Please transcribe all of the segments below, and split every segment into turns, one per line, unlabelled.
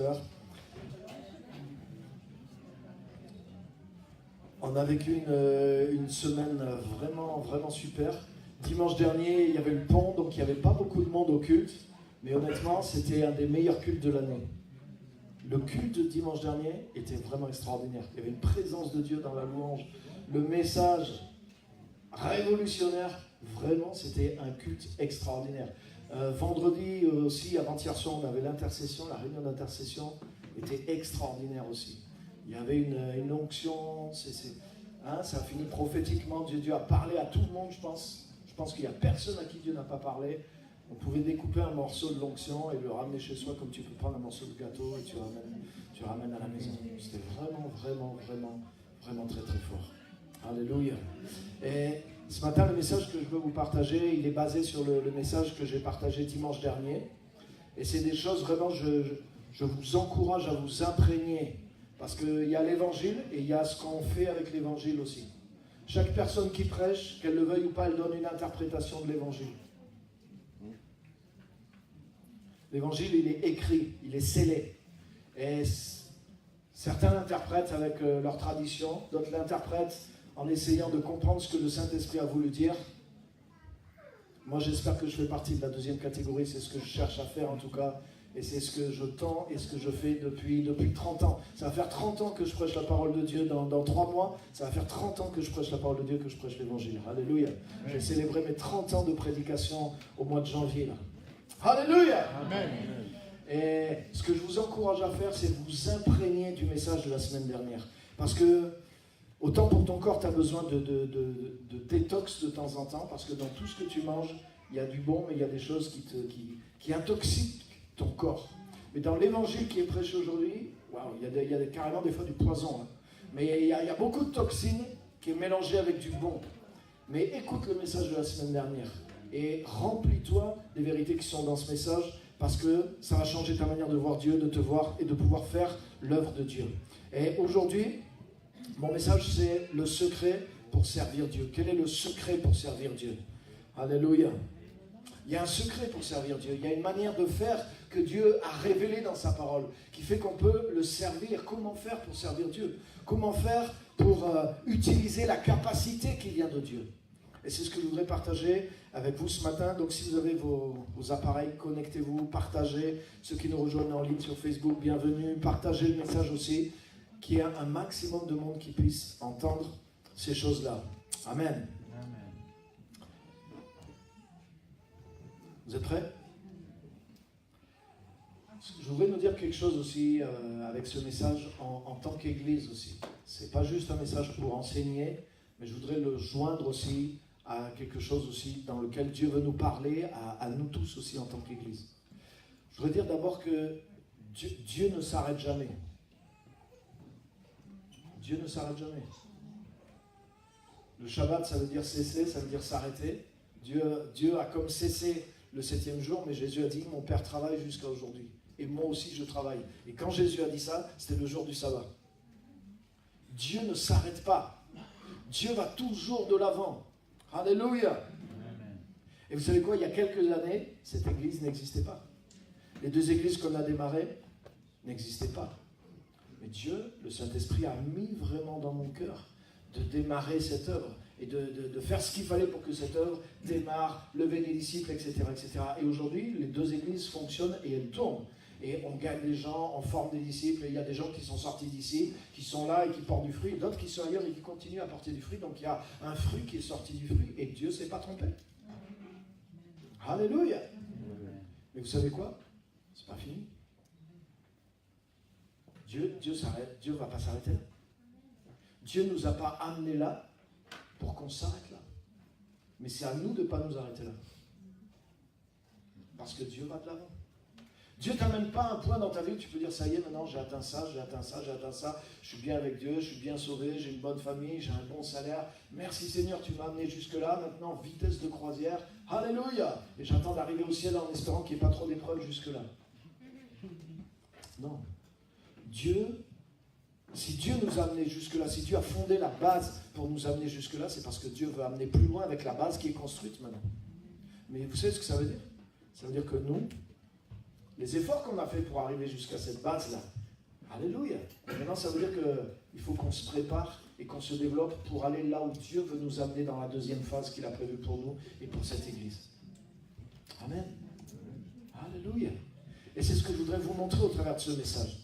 frères. On a vécu une semaine vraiment, vraiment super. Dimanche dernier, il y avait le pont, donc il n'y avait pas beaucoup de monde au culte. Mais honnêtement, c'était un des meilleurs cultes de l'année. Le culte de dimanche dernier était vraiment extraordinaire. Il y avait une présence de Dieu dans la louange. Le message révolutionnaire, vraiment, c'était un culte extraordinaire. Vendredi aussi, avant-hier soir, on avait l'intercession, la réunion d'intercession était extraordinaire aussi. Il y avait une onction, ça a fini prophétiquement. Dieu a parlé à tout le monde, je pense. Je pense qu'il n'y a personne à qui Dieu n'a pas parlé. On pouvait découper un morceau de l'onction et le ramener chez soi comme tu peux prendre un morceau de gâteau et tu ramènes à la maison. C'était vraiment, vraiment, vraiment, vraiment très, très fort. Alléluia. Et ce matin, le message que je veux vous partager, il est basé sur le message que j'ai partagé dimanche dernier. Et c'est des choses vraiment, je vous encourage à vous imprégner. Parce qu'il y a l'évangile et il y a ce qu'on fait avec l'évangile aussi. Chaque personne qui prêche, qu'elle le veuille ou pas, elle donne une interprétation de l'évangile. L'évangile, il est écrit, il est scellé. Et certains l'interprètent avec leur tradition, d'autres l'interprètent en essayant de comprendre ce que le Saint-Esprit a voulu dire. Moi, j'espère que je fais partie de la deuxième catégorie, c'est ce que je cherche à faire en tout cas. Et c'est ce que je tends et ce que je fais depuis 30 ans. Ça va faire 30 ans que je prêche la parole de Dieu dans 3 mois. Ça va faire 30 ans que je prêche la parole de Dieu, que je prêche l'évangile. Alléluia. J'ai célébré mes 30 ans de prédication au mois de janvier. Là. Alléluia. Amen. Et ce que je vous encourage à faire, c'est vous imprégner du message de la semaine dernière. Parce que, autant pour ton corps, tu as besoin de détox de temps en temps. Parce que dans tout ce que tu manges, il y a du bon, mais il y a des choses qui intoxiquent ton corps. Mais dans l'évangile qui est prêché aujourd'hui, il y a carrément des fois du poison. Hein. Mais il y a beaucoup de toxines qui est mélangé avec du bon. Mais écoute le message de la semaine dernière et remplis-toi des vérités qui sont dans ce message parce que ça va changer ta manière de voir Dieu, de te voir et de pouvoir faire l'œuvre de Dieu. Et aujourd'hui, mon message c'est le secret pour servir Dieu. Quel est le secret pour servir Dieu? Alléluia. Il y a un secret pour servir Dieu. Il y a une manière de faire que Dieu a révélée dans sa parole, qui fait qu'on peut le servir. Comment faire pour servir Dieu? Comment faire pour utiliser la capacité qui vient de Dieu? Et c'est ce que je voudrais partager avec vous ce matin. Donc si vous avez vos appareils, connectez-vous, partagez. Ceux qui nous rejoignent en ligne sur Facebook, bienvenue. Partagez le message aussi, qu'il y ait un maximum de monde qui puisse entendre ces choses-là. Amen. Vous êtes prêts? Je voudrais nous dire quelque chose aussi avec ce message en tant qu'Église aussi. Ce n'est pas juste un message pour enseigner, mais je voudrais le joindre aussi à quelque chose aussi dans lequel Dieu veut nous parler, à nous tous aussi en tant qu'Église. Je voudrais dire d'abord que Dieu ne s'arrête jamais. Dieu ne s'arrête jamais. Le Shabbat, ça veut dire cesser, ça veut dire s'arrêter. Dieu a comme cessé le 7e jour, mais Jésus a dit « Mon Père travaille jusqu'à aujourd'hui. Et moi aussi, je travaille. » Et quand Jésus a dit ça, c'était le jour du sabbat. Dieu ne s'arrête pas. Dieu va toujours de l'avant. Alléluia. Amen. Et vous savez quoi? Il y a quelques années, cette église n'existait pas. Les 2 églises qu'on a démarrées n'existaient pas. Mais Dieu, le Saint-Esprit, a mis vraiment dans mon cœur de démarrer cette œuvre. Et de faire ce qu'il fallait pour que cette œuvre démarre, lever des disciples, etc., etc. Et aujourd'hui, les 2 églises fonctionnent et elles tournent. Et on gagne des gens, on forme des disciples, et il y a des gens qui sont sortis d'ici, qui sont là et qui portent du fruit, et d'autres qui sont ailleurs et qui continuent à porter du fruit. Donc il y a un fruit qui est sorti du fruit, et Dieu ne s'est pas trompé. Alléluia. Mais vous savez quoi? C'est pas fini. Dieu s'arrête, Dieu ne va pas s'arrêter là. Dieu ne nous a pas amenés là pour qu'on s'arrête là. Mais c'est à nous de ne pas nous arrêter là. Parce que Dieu va de l'avant. Dieu ne t'amène pas à un point dans ta vie où tu peux dire ça y est, maintenant j'ai atteint ça, j'ai atteint ça, j'ai atteint ça, je suis bien avec Dieu, je suis bien sauvé, j'ai une bonne famille, j'ai un bon salaire. Merci Seigneur, tu m'as amené jusque-là, maintenant vitesse de croisière. Alléluia. Et j'attends d'arriver au ciel en espérant qu'il n'y ait pas trop d'épreuves jusque-là. Non. Si Dieu nous a amenés jusque-là, si Dieu a fondé la base pour nous amener jusque-là, c'est parce que Dieu veut amener plus loin avec la base qui est construite maintenant. Mais vous savez ce que ça veut dire? Ça veut dire que nous, les efforts qu'on a fait pour arriver jusqu'à cette base-là. Alléluia. Maintenant, ça veut dire qu'il faut qu'on se prépare et qu'on se développe pour aller là où Dieu veut nous amener dans la deuxième phase qu'il a prévue pour nous et pour cette Église. Amen. Alléluia. Et c'est ce que je voudrais vous montrer au travers de ce message.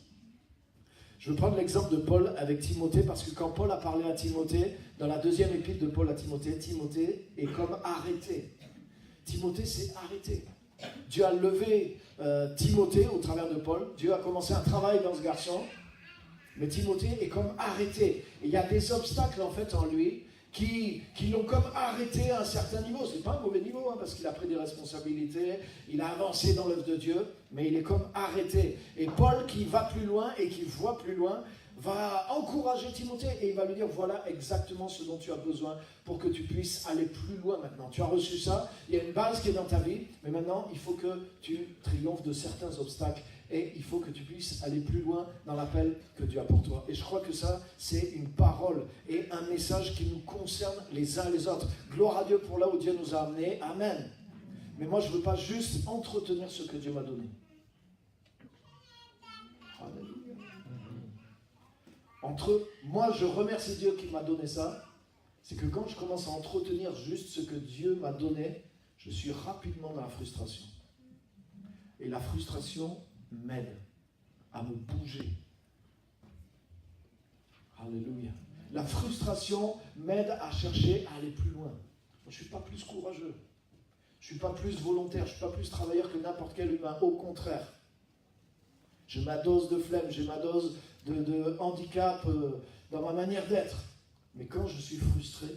Je veux prendre l'exemple de Paul avec Timothée, parce que quand Paul a parlé à Timothée, dans la deuxième épître de Paul à Timothée, Timothée est comme arrêté. Timothée s'est arrêté. Dieu a levé Timothée au travers de Paul. Dieu a commencé un travail dans ce garçon. Mais Timothée est comme arrêté. Et il y a des obstacles en fait en lui qui l'ont comme arrêté à un certain niveau. Ce n'est pas un mauvais niveau, parce qu'il a pris des responsabilités, il a avancé dans l'œuvre de Dieu, mais il est comme arrêté. Et Paul, qui va plus loin et qui voit plus loin, va encourager Timothée et il va lui dire, voilà exactement ce dont tu as besoin pour que tu puisses aller plus loin maintenant. Tu as reçu ça, il y a une base qui est dans ta vie, mais maintenant il faut que tu triomphes de certains obstacles et il faut que tu puisses aller plus loin dans l'appel que Dieu a pour toi. Et je crois que ça, c'est une parole et un message qui nous concerne les uns les autres. Gloire à Dieu pour là où Dieu nous a amenés. Amen. Mais moi, je ne veux pas juste entretenir ce que Dieu m'a donné. Alléluia. Moi, je remercie Dieu qui m'a donné ça. C'est que quand je commence à entretenir juste ce que Dieu m'a donné, je suis rapidement dans la frustration. Et la frustration m'aide à me bouger. Alléluia. La frustration m'aide à chercher à aller plus loin. Moi, je ne suis pas plus courageux. Je ne suis pas plus volontaire. Je ne suis pas plus travailleur que n'importe quel humain. Au contraire. J'ai ma dose de flemme. J'ai ma dose de handicap dans ma manière d'être. Mais quand je suis frustré,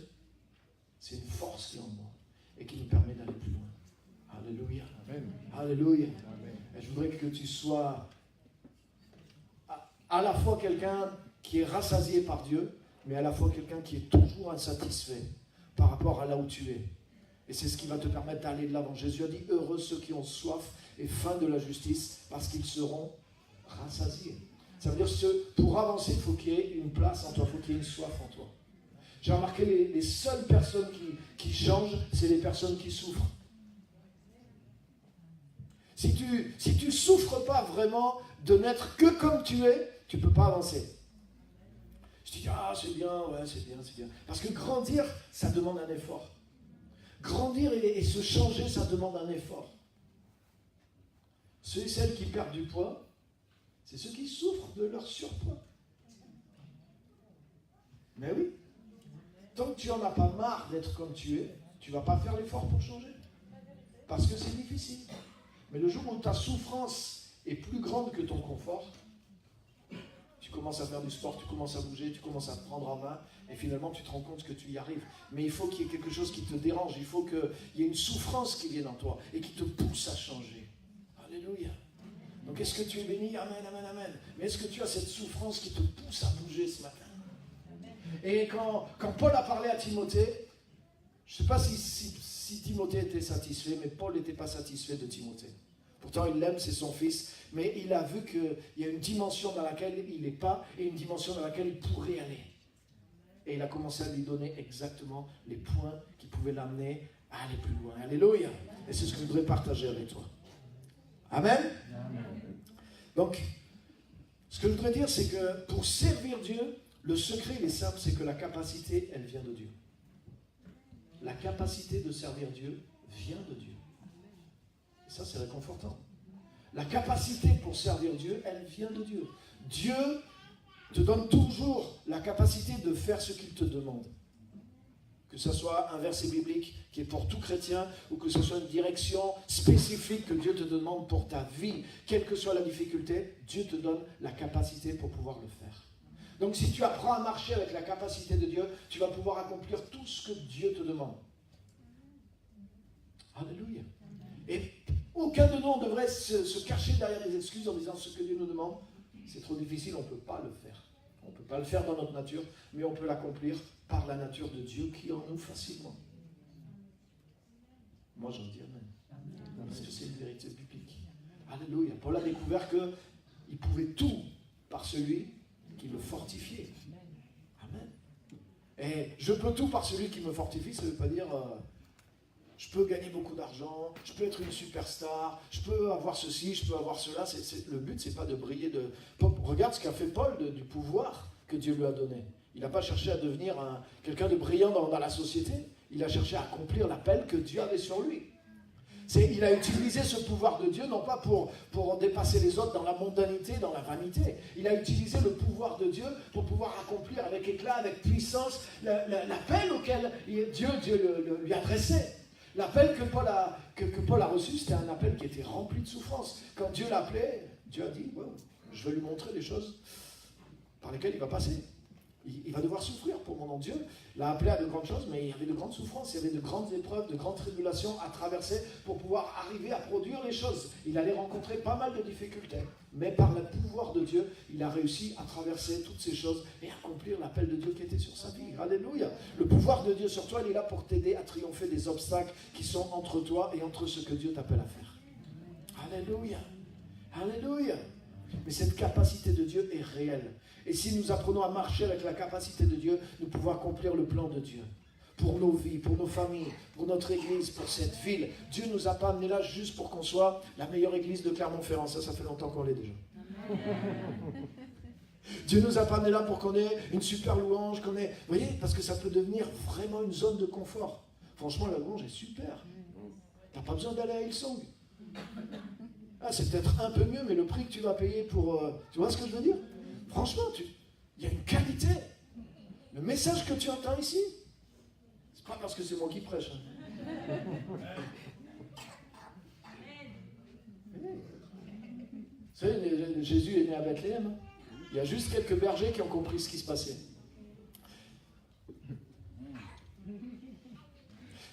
c'est une force qui est en moi et qui me permet d'aller plus loin. Alléluia. Amen. Alléluia. Amen. Et je voudrais que tu sois à la fois quelqu'un qui est rassasié par Dieu, mais à la fois quelqu'un qui est toujours insatisfait par rapport à là où tu es. Et c'est ce qui va te permettre d'aller de l'avant. Jésus a dit, heureux ceux qui ont soif et faim de la justice, parce qu'ils seront rassasiés. Ça veut dire que pour avancer, il faut qu'il y ait une place en toi, il faut qu'il y ait une soif en toi. J'ai remarqué les seules personnes qui changent, c'est les personnes qui souffrent. Si tu souffres pas vraiment de n'être que comme tu es, tu ne peux pas avancer. Je dis, c'est bien, ouais, c'est bien, c'est bien. Parce que grandir, ça demande un effort. Grandir et se changer, ça demande un effort. Ceux et celles qui perdent du poids, c'est ceux qui souffrent de leur surpoids. Mais oui, tant que tu n'en as pas marre d'être comme tu es, tu ne vas pas faire l'effort pour changer. Parce que c'est difficile. Mais le jour où ta souffrance est plus grande que ton confort, tu commences à faire du sport, tu commences à bouger, tu commences à te prendre en main, et finalement tu te rends compte que tu y arrives. Mais il faut qu'il y ait quelque chose qui te dérange, il faut qu'il y ait une souffrance qui vienne en toi, et qui te pousse à changer. Alléluia. Donc est-ce que tu es béni? Amen, amen, amen. Mais est-ce que tu as cette souffrance qui te pousse à bouger ce matin? Et quand Paul a parlé à Timothée, je ne sais pas si Timothée était satisfait, mais Paul n'était pas satisfait de Timothée. Pourtant, il l'aime, c'est son fils, mais il a vu qu'il y a une dimension dans laquelle il n'est pas et une dimension dans laquelle il pourrait aller. Et il a commencé à lui donner exactement les points qui pouvaient l'amener à aller plus loin. Alléluia. Et c'est ce que je voudrais partager avec toi. Amen. Donc, ce que je voudrais dire, c'est que pour servir Dieu, le secret, il est simple, c'est que la capacité, elle vient de Dieu. La capacité de servir Dieu vient de Dieu. Et ça, c'est réconfortant. La capacité pour servir Dieu, elle vient de Dieu. Dieu te donne toujours la capacité de faire ce qu'il te demande. Que ce soit un verset biblique qui est pour tout chrétien, ou que ce soit une direction spécifique que Dieu te demande pour ta vie, quelle que soit la difficulté, Dieu te donne la capacité pour pouvoir le faire. Donc si tu apprends à marcher avec la capacité de Dieu, tu vas pouvoir accomplir tout ce que Dieu te demande. Alléluia. Et aucun de nous ne devrait se cacher derrière des excuses en disant ce que Dieu nous demande, c'est trop difficile, on ne peut pas le faire. On ne peut pas le faire dans notre nature, mais on peut l'accomplir par la nature de Dieu qui est en nous facilement. Moi j'en dis amen. Parce que c'est une vérité biblique. Alléluia. Paul a découvert qu'il pouvait tout par celui qui le fortifiait. Amen. Et je peux tout par celui qui me fortifie, ça ne veut pas dire Je peux gagner beaucoup d'argent, je peux être une superstar, je peux avoir ceci, je peux avoir cela. Le but, c'est pas de briller de... Regarde ce qu'a fait Paul du pouvoir que Dieu lui a donné. Il n'a pas cherché à devenir quelqu'un de brillant dans la société. Il a cherché à accomplir l'appel que Dieu avait sur lui. Il a utilisé ce pouvoir de Dieu, non pas pour dépasser les autres dans la mondanité, dans la vanité. Il a utilisé le pouvoir de Dieu pour pouvoir accomplir avec éclat, avec puissance, l'appel auquel Dieu lui adressait. L'appel que Paul a reçu, c'était un appel qui était rempli de souffrance. Quand Dieu l'appelait, Dieu a dit, wow, je vais lui montrer des choses par lesquelles il va passer. Il va devoir souffrir pour mon nom. Dieu l'a appelé à de grandes choses, mais il y avait de grandes souffrances, il y avait de grandes épreuves, de grandes tribulations à traverser pour pouvoir arriver à produire les choses. Il allait rencontrer pas mal de difficultés, mais par le pouvoir de Dieu, il a réussi à traverser toutes ces choses et accomplir l'appel de Dieu qui était sur sa vie. Alléluia. Le pouvoir de Dieu sur toi, il est là pour t'aider à triompher des obstacles qui sont entre toi et entre ce que Dieu t'appelle à faire. Alléluia. Alléluia. Mais cette capacité de Dieu est réelle. Et si nous apprenons à marcher avec la capacité de Dieu, nous pouvons accomplir le plan de Dieu. Pour nos vies, pour nos familles, pour notre église, pour cette ville. Dieu ne nous a pas amenés là juste pour qu'on soit la meilleure église de Clermont-Ferrand. Ça fait longtemps qu'on l'est déjà. Dieu ne nous a pas amenés là pour qu'on ait une super louange, qu'on ait... Vous voyez, parce que ça peut devenir vraiment une zone de confort. Franchement, la louange est super. Tu n'as pas besoin d'aller à Hillsong. Ah, c'est peut-être un peu mieux, mais le prix que tu vas payer pour... tu vois ce que je veux dire ? Franchement, il y a une qualité. Le message que tu entends ici, c'est pas parce que c'est moi qui prêche. Vous savez, Jésus est né à Bethléem. Il y a juste quelques bergers qui ont compris ce qui se passait.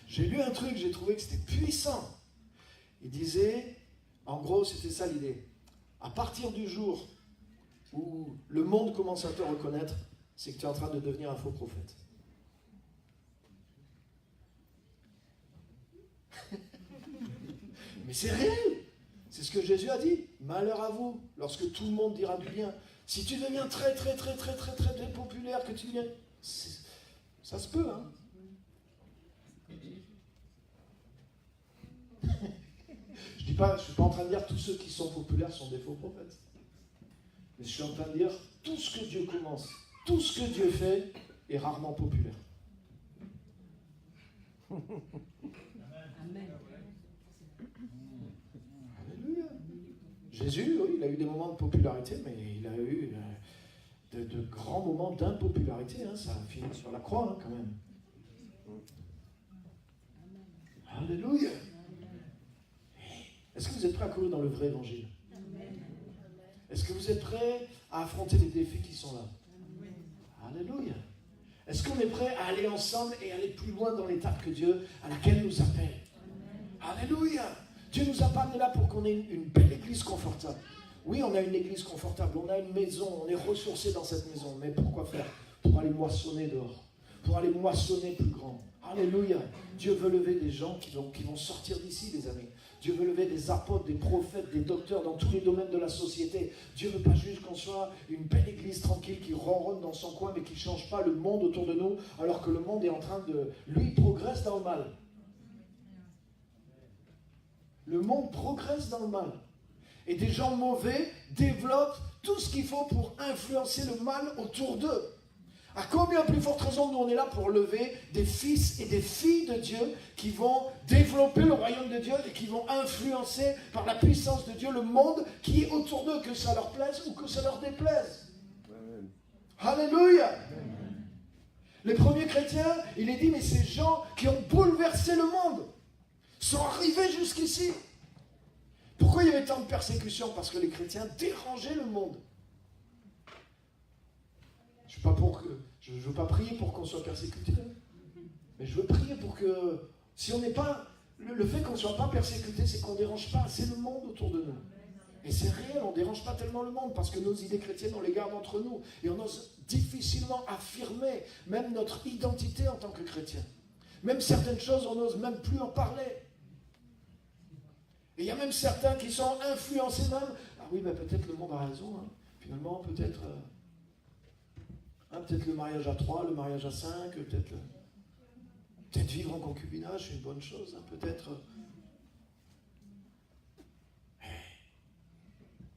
J'ai lu un truc, j'ai trouvé que c'était puissant. Il disait, en gros, c'était ça l'idée. À partir du jour où le monde commence à te reconnaître, c'est que tu es en train de devenir un faux prophète. Mais c'est réel. C'est ce que Jésus a dit. Malheur à vous, lorsque tout le monde dira du bien. Si tu deviens très populaire, que tu deviens... Ça se peut, hein. Je ne suis pas en train de dire que tous ceux qui sont populaires sont des faux prophètes. Mais je suis en train de dire, tout ce que Dieu commence, tout ce que Dieu fait est rarement populaire. Amen. Alléluia. Jésus, oui, il a eu des moments de popularité, mais il a eu de grands moments d'impopularité. Hein, ça a fini sur la croix, hein, quand même. Alléluia. Est-ce que vous êtes prêts à courir dans le vrai évangile? Est-ce que vous êtes prêts à affronter les défis qui sont là? Alléluia. Est-ce qu'on est prêts à aller ensemble et aller plus loin dans l'étape que Dieu, à laquelle nous appelle? Alléluia. Dieu nous a pas amenés là pour qu'on ait une belle église confortable. Oui, on a une église confortable, on a une maison, on est ressourcés dans cette maison. Mais pourquoi faire? Pour aller moissonner dehors, pour aller moissonner plus grand. Alléluia. Dieu veut lever des gens qui vont sortir d'ici, les amis. Dieu veut lever des apôtres, des prophètes, des docteurs dans tous les domaines de la société. Dieu ne veut pas juste qu'on soit une belle église tranquille qui ronronne dans son coin mais qui ne change pas le monde autour de nous alors que le monde est en train de... Lui, il progresse dans le mal. Le monde progresse dans le mal. Et des gens mauvais développent tout ce qu'il faut pour influencer le mal autour d'eux. À combien plus forte raison nous on est là pour lever des fils et des filles de Dieu qui vont développer le royaume de Dieu et qui vont influencer par la puissance de Dieu le monde qui est autour d'eux, que ça leur plaise ou que ça leur déplaise. Amen. Alléluia. Amen. Les premiers chrétiens, il est dit, mais ces gens qui ont bouleversé le monde sont arrivés jusqu'ici. Pourquoi il y avait tant de persécutions? Parce que les chrétiens dérangeaient le monde. Je ne veux pas prier pour qu'on soit persécuté, mais je veux prier pour que, si on n'est pas, le fait qu'on ne soit pas persécuté, c'est qu'on ne dérange pas assez le monde autour de nous. Et c'est réel, on ne dérange pas tellement le monde, parce que nos idées chrétiennes, on les garde entre nous, et on ose difficilement affirmer même notre identité en tant que chrétien. Même certaines choses, on n'ose même plus en parler. Et il y a même certains qui sont influencés même, ah oui, mais peut-être le monde a raison, hein. Finalement, peut-être le mariage à 3, le mariage à 5, peut-être... Peut-être vivre en concubinage, c'est une bonne chose, hein, peut-être.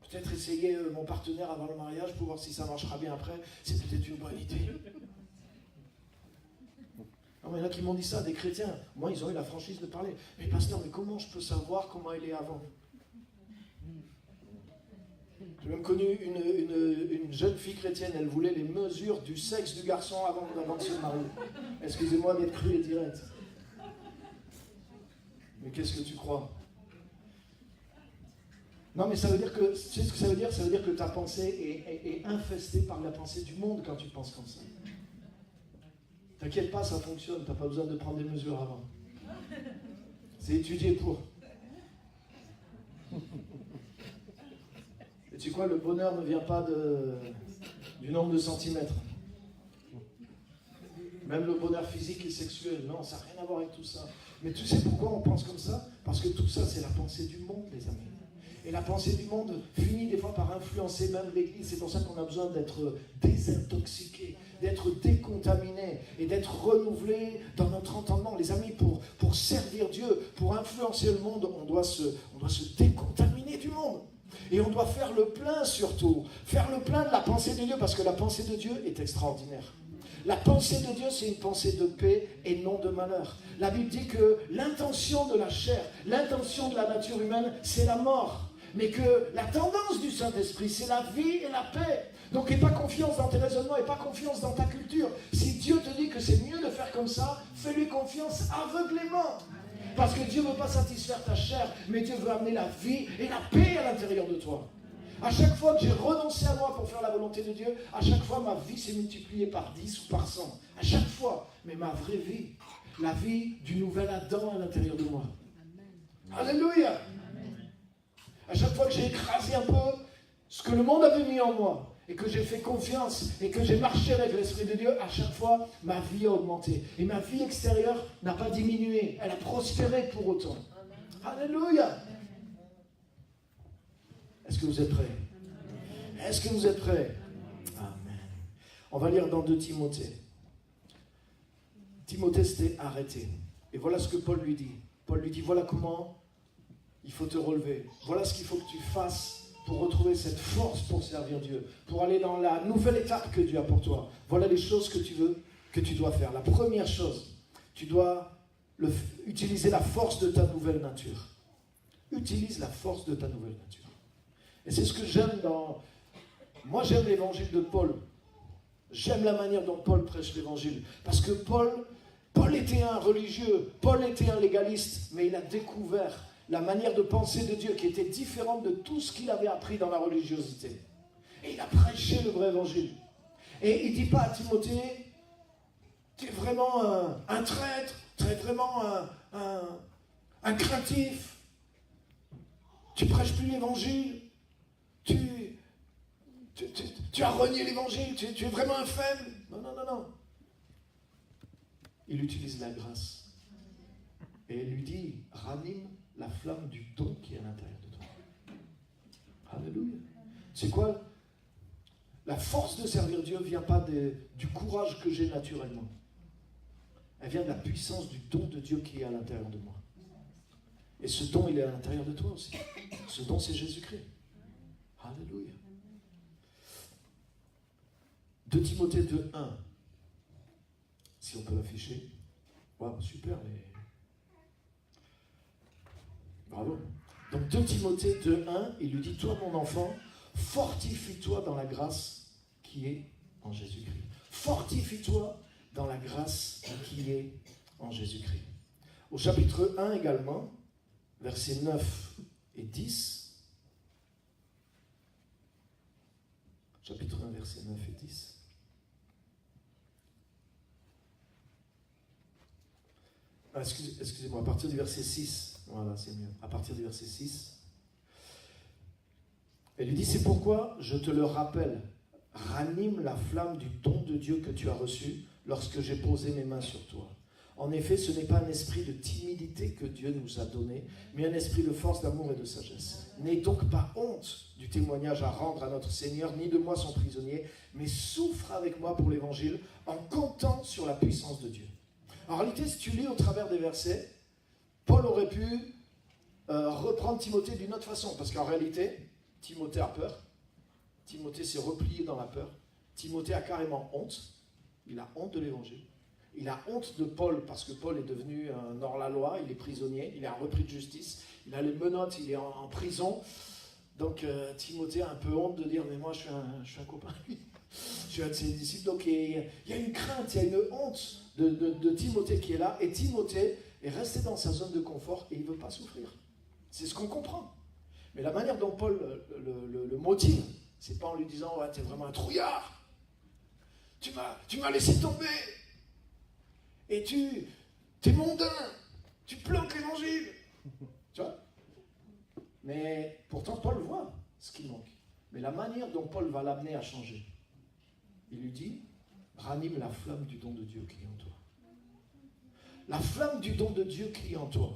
Peut-être essayer mon partenaire avant le mariage pour voir si ça marchera bien après, c'est peut-être une bonne idée. Non, mais il y en a qui m'ont dit ça, des chrétiens. Moi, ils ont eu la franchise de parler. Mais pasteur, mais comment je peux savoir comment elle est avant? J'ai même connu une jeune fille chrétienne, elle voulait les mesures du sexe du garçon avant de se marier. Excusez-moi d'être cru et direct. Mais qu'est-ce que tu crois? Non, mais ça veut dire que, tu sais ce que ça veut dire? Ça veut dire que ta pensée est infestée par la pensée du monde quand tu penses comme ça. T'inquiète pas, ça fonctionne, t'as pas besoin de prendre des mesures avant. C'est étudié pour. Et tu sais quoi, le bonheur ne vient pas du nombre de centimètres. Même le bonheur physique et sexuel, non, ça n'a rien à voir avec tout ça. Mais tu sais pourquoi on pense comme ça? Parce que tout ça, c'est la pensée du monde, les amis. Et la pensée du monde finit des fois par influencer même l'Église. C'est pour ça qu'on a besoin d'être désintoxiqué, d'être décontaminé et d'être renouvelé dans notre entendement. Les amis, pour servir Dieu, pour influencer le monde, on doit se décontaminer du monde. Et on doit faire le plein surtout, faire le plein de la pensée de Dieu, parce que la pensée de Dieu est extraordinaire. La pensée de Dieu, c'est une pensée de paix et non de malheur. La Bible dit que l'intention de la chair, l'intention de la nature humaine, c'est la mort. Mais que la tendance du Saint-Esprit, c'est la vie et la paix. Donc, n'aie pas confiance dans tes raisonnements, n'aie pas confiance dans ta culture. Si Dieu te dit que c'est mieux de faire comme ça, fais-lui confiance aveuglément. Parce que Dieu ne veut pas satisfaire ta chair, mais Dieu veut amener la vie et la paix à l'intérieur de toi. À chaque fois que j'ai renoncé à moi pour faire la volonté de Dieu, à chaque fois ma vie s'est multipliée par 10 ou par 100. À chaque fois. Mais ma vraie vie, la vie du nouvel Adam à l'intérieur de moi. Amen. Alléluia. Amen. À chaque fois que j'ai écrasé un peu ce que le monde avait mis en moi, et que j'ai fait confiance, et que j'ai marché avec l'Esprit de Dieu, à chaque fois, ma vie a augmenté. Et ma vie extérieure n'a pas diminué. Elle a prospéré pour autant. Amen. Alléluia. Est-ce que vous êtes prêts? Est-ce que vous êtes prêts? Amen. On va lire dans 2 Timothée. Timothée s'était arrêté. Et voilà ce que Paul lui dit. Paul lui dit, voilà comment il faut te relever. Voilà ce qu'il faut que tu fasses pour retrouver cette force pour servir Dieu, pour aller dans la nouvelle étape que Dieu a pour toi. Voilà les choses que tu dois faire. La première chose, tu dois utiliser la force de ta nouvelle nature. Utilise la force de ta nouvelle nature. Et c'est ce que j'aime dans... Moi, j'aime l'évangile de Paul. J'aime la manière dont Paul prêche l'évangile. Parce que Paul était un religieux, Paul était un légaliste, mais il a découvert la manière de penser de Dieu qui était différente de tout ce qu'il avait appris dans la religiosité. Et il a prêché le vrai évangile. Et il ne dit pas à Timothée, tu es vraiment un traître, tu es vraiment un craintif, tu ne prêches plus l'évangile, tu as renié l'évangile, tu es vraiment un faible. Non, non, non, non. Il utilise la grâce. Et il lui dit, ranime la flamme du don qui est à l'intérieur de toi. Alléluia. C'est quoi? La force de servir Dieu ne vient pas du courage que j'ai naturellement. Elle vient de la puissance du don de Dieu qui est à l'intérieur de moi. Et ce don, il est à l'intérieur de toi aussi. Ce don, c'est Jésus-Christ. Alléluia. 2 Timothée 2:1. Si on peut l'afficher. Wow, super. Bravo. Donc 2 Timothée 2:1, il lui dit, toi mon enfant, fortifie-toi dans la grâce qui est en Jésus-Christ. Fortifie-toi dans la grâce qui est en Jésus-Christ. Au chapitre 1 également, versets 9 et 10. Chapitre 1, versets 9 et 10. Excusez-moi, à partir du verset 6. Voilà, c'est mieux. À partir du verset 6. Elle lui dit, c'est pourquoi je te le rappelle, ranime la flamme du don de Dieu que tu as reçu lorsque j'ai posé mes mains sur toi. En effet, ce n'est pas un esprit de timidité que Dieu nous a donné, mais un esprit de force, d'amour et de sagesse. N'aie donc pas honte du témoignage à rendre à notre Seigneur, ni de moi son prisonnier, mais souffre avec moi pour l'évangile en comptant sur la puissance de Dieu. En réalité, si tu lis au travers des versets, Paul aurait pu reprendre Timothée d'une autre façon, parce qu'en réalité, Timothée a peur. Timothée s'est replié dans la peur. Timothée a carrément honte. Il a honte de l'évangile. Il a honte de Paul, parce que Paul est devenu un hors-la-loi, il est prisonnier, il est un repris de justice, il a les menottes, il est en prison. Donc Timothée a un peu honte de dire, mais moi je suis un copain, je suis un de ses disciples. Donc il y a une crainte, il y a une honte de Timothée qui est là, et Timothée est resté dans sa zone de confort et il ne veut pas souffrir. C'est ce qu'on comprend. Mais la manière dont Paul le motive, c'est pas en lui disant, ouais, t'es vraiment un trouillard, tu m'as laissé tomber, et t'es mondain, tu planques l'évangile. Tu vois? Mais pourtant, Paul voit ce qui manque. Mais la manière dont Paul va l'amener à changer, il lui dit, ranime la flamme du don de Dieu qui est en toi. La flamme du don de Dieu qui est en toi,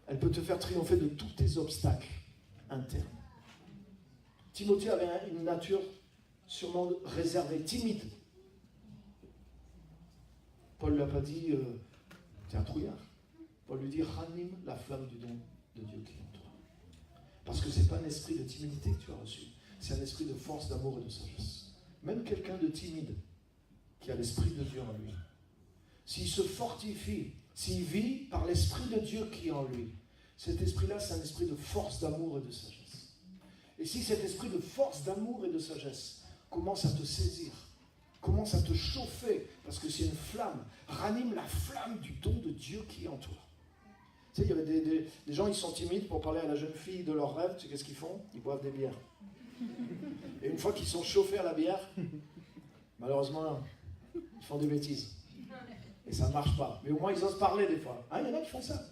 elle peut te faire triompher de tous tes obstacles internes. Timothée avait une nature sûrement réservée, timide. Paul ne lui a pas dit, t'es un trouillard. Paul lui dit, ranime la flamme du don de Dieu qui est en toi. Parce que ce n'est pas un esprit de timidité que tu as reçu, c'est un esprit de force, d'amour et de sagesse. Même quelqu'un de timide, qui a l'esprit de Dieu en lui, s'il se fortifie, s'il vit par l'esprit de Dieu qui est en lui, cet esprit-là, c'est un esprit de force, d'amour et de sagesse. Et si cet esprit de force, d'amour et de sagesse commence à te saisir, commence à te chauffer, parce que c'est une flamme, ranime la flamme du don de Dieu qui est en toi. Tu sais, il y avait des gens, ils sont timides pour parler à la jeune fille de leurs rêves. Tu sais qu'est-ce qu'ils font? Ils boivent des bières. Et une fois qu'ils sont chauffés à la bière, malheureusement, ils font des bêtises. Et ça ne marche pas. Mais au moins, ils osent parler des fois. Ah, il y en a qui font ça.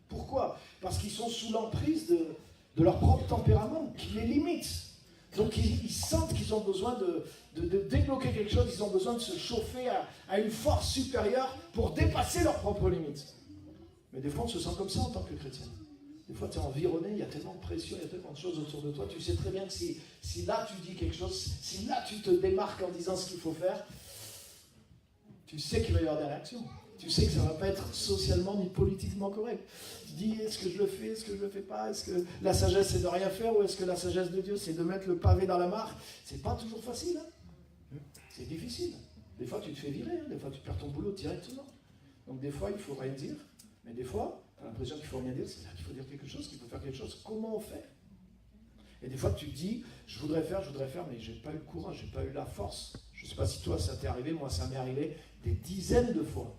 Pourquoi? Parce qu'ils sont sous l'emprise de leur propre tempérament, qui les limite. Donc, ils sentent qu'ils ont besoin de débloquer quelque chose, ils ont besoin de se chauffer à une force supérieure pour dépasser leurs propres limites. Mais des fois, on se sent comme ça en tant que chrétien. Des fois, tu es environné, il y a tellement de pression, il y a tellement de choses autour de toi. Tu sais très bien que si là, tu dis quelque chose, si là, tu te démarques en disant ce qu'il faut faire, tu sais qu'il va y avoir des réactions. Tu sais que ça ne va pas être socialement ni politiquement correct. Tu dis, est-ce que je le fais, est-ce que je ne le fais pas? Est-ce que la sagesse, c'est de rien faire? Ou est-ce que la sagesse de Dieu, c'est de mettre le pavé dans la mare? C'est pas toujours facile. Hein? C'est difficile. Des fois, tu te fais virer. Hein? Des fois, tu perds ton boulot directement. Donc, des fois, il faut rien dire. Mais des fois, tu as l'impression qu'il ne faut rien dire, c'est là qu'il faut dire quelque chose, qu'il faut faire quelque chose. Comment on fait? Et des fois, tu te dis, je voudrais faire, mais je n'ai pas eu le courage, je n'ai pas eu la force. Je ne sais pas si toi, ça t'est arrivé, moi, ça m'est arrivé des dizaines de fois.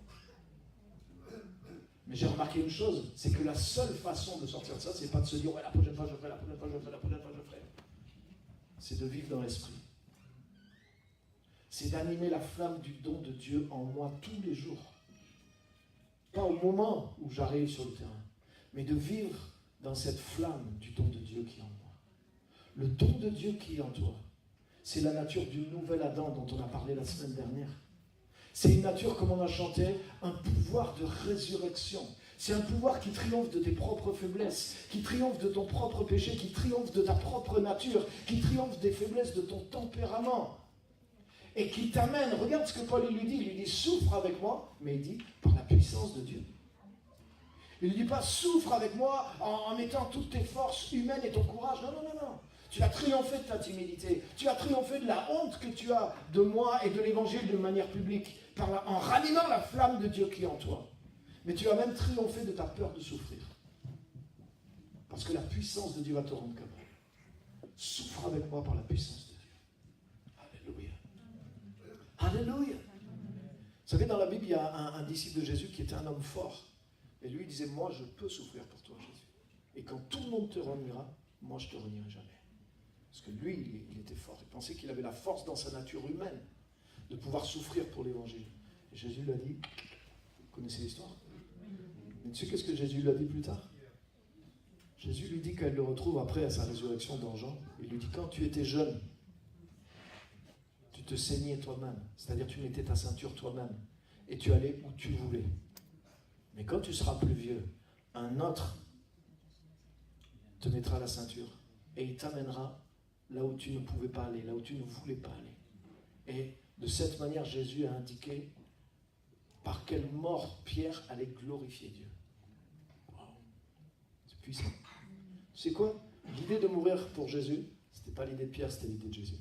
Mais j'ai remarqué une chose, c'est que la seule façon de sortir de ça, c'est pas de se dire, ouais, la prochaine fois, je ferai, la prochaine fois, je ferai, la prochaine fois, je ferai. C'est de vivre dans l'esprit. C'est d'animer la flamme du don de Dieu en moi tous les jours. Pas au moment où j'arrive sur le terrain, mais de vivre dans cette flamme du don de Dieu qui est en moi. Le don de Dieu qui est en toi, c'est la nature du nouvel Adam dont on a parlé la semaine dernière. C'est une nature, comme on a chanté, un pouvoir de résurrection. C'est un pouvoir qui triomphe de tes propres faiblesses, qui triomphe de ton propre péché, qui triomphe de ta propre nature, qui triomphe des faiblesses de ton tempérament. Et qui t'amène, regarde ce que Paul lui dit, souffre avec moi, mais il dit par la puissance de Dieu. Il ne dit pas souffre avec moi en mettant toutes tes forces humaines et ton courage, non. Tu as triomphé de ta timidité, tu as triomphé de la honte que tu as de moi et de l'évangile de manière publique, en ranimant la flamme de Dieu qui est en toi. Mais tu as même triomphé de ta peur de souffrir. Parce que la puissance de Dieu va te rendre capable. Souffre avec moi par la puissance de Dieu. Alléluia. Alléluia. Vous savez, dans la Bible, il y a un disciple de Jésus qui était un homme fort. Et lui, il disait, moi, je peux souffrir pour toi, Jésus. Et quand tout le monde te reniera, moi, je ne te renierai jamais. Parce que lui, il était fort. Il pensait qu'il avait la force dans sa nature humaine de pouvoir souffrir pour l'évangile. Et Jésus lui a dit, vous connaissez l'histoire? Mais tu sais qu'est-ce que Jésus lui a dit plus tard? Jésus lui dit, quand il le retrouve après à sa résurrection dans Jean, il lui dit, quand tu étais jeune, tu te saignais toi-même, c'est-à-dire tu mettais ta ceinture toi-même, et tu allais où tu voulais. Mais quand tu seras plus vieux, un autre te mettra la ceinture, et il t'amènera là où tu ne pouvais pas aller, là où tu ne voulais pas aller. Et de cette manière, Jésus a indiqué par quelle mort Pierre allait glorifier Dieu. Wow. C'est puissant. Tu sais quoi? L'idée de mourir pour Jésus, ce n'était pas l'idée de Pierre, c'était l'idée de Jésus.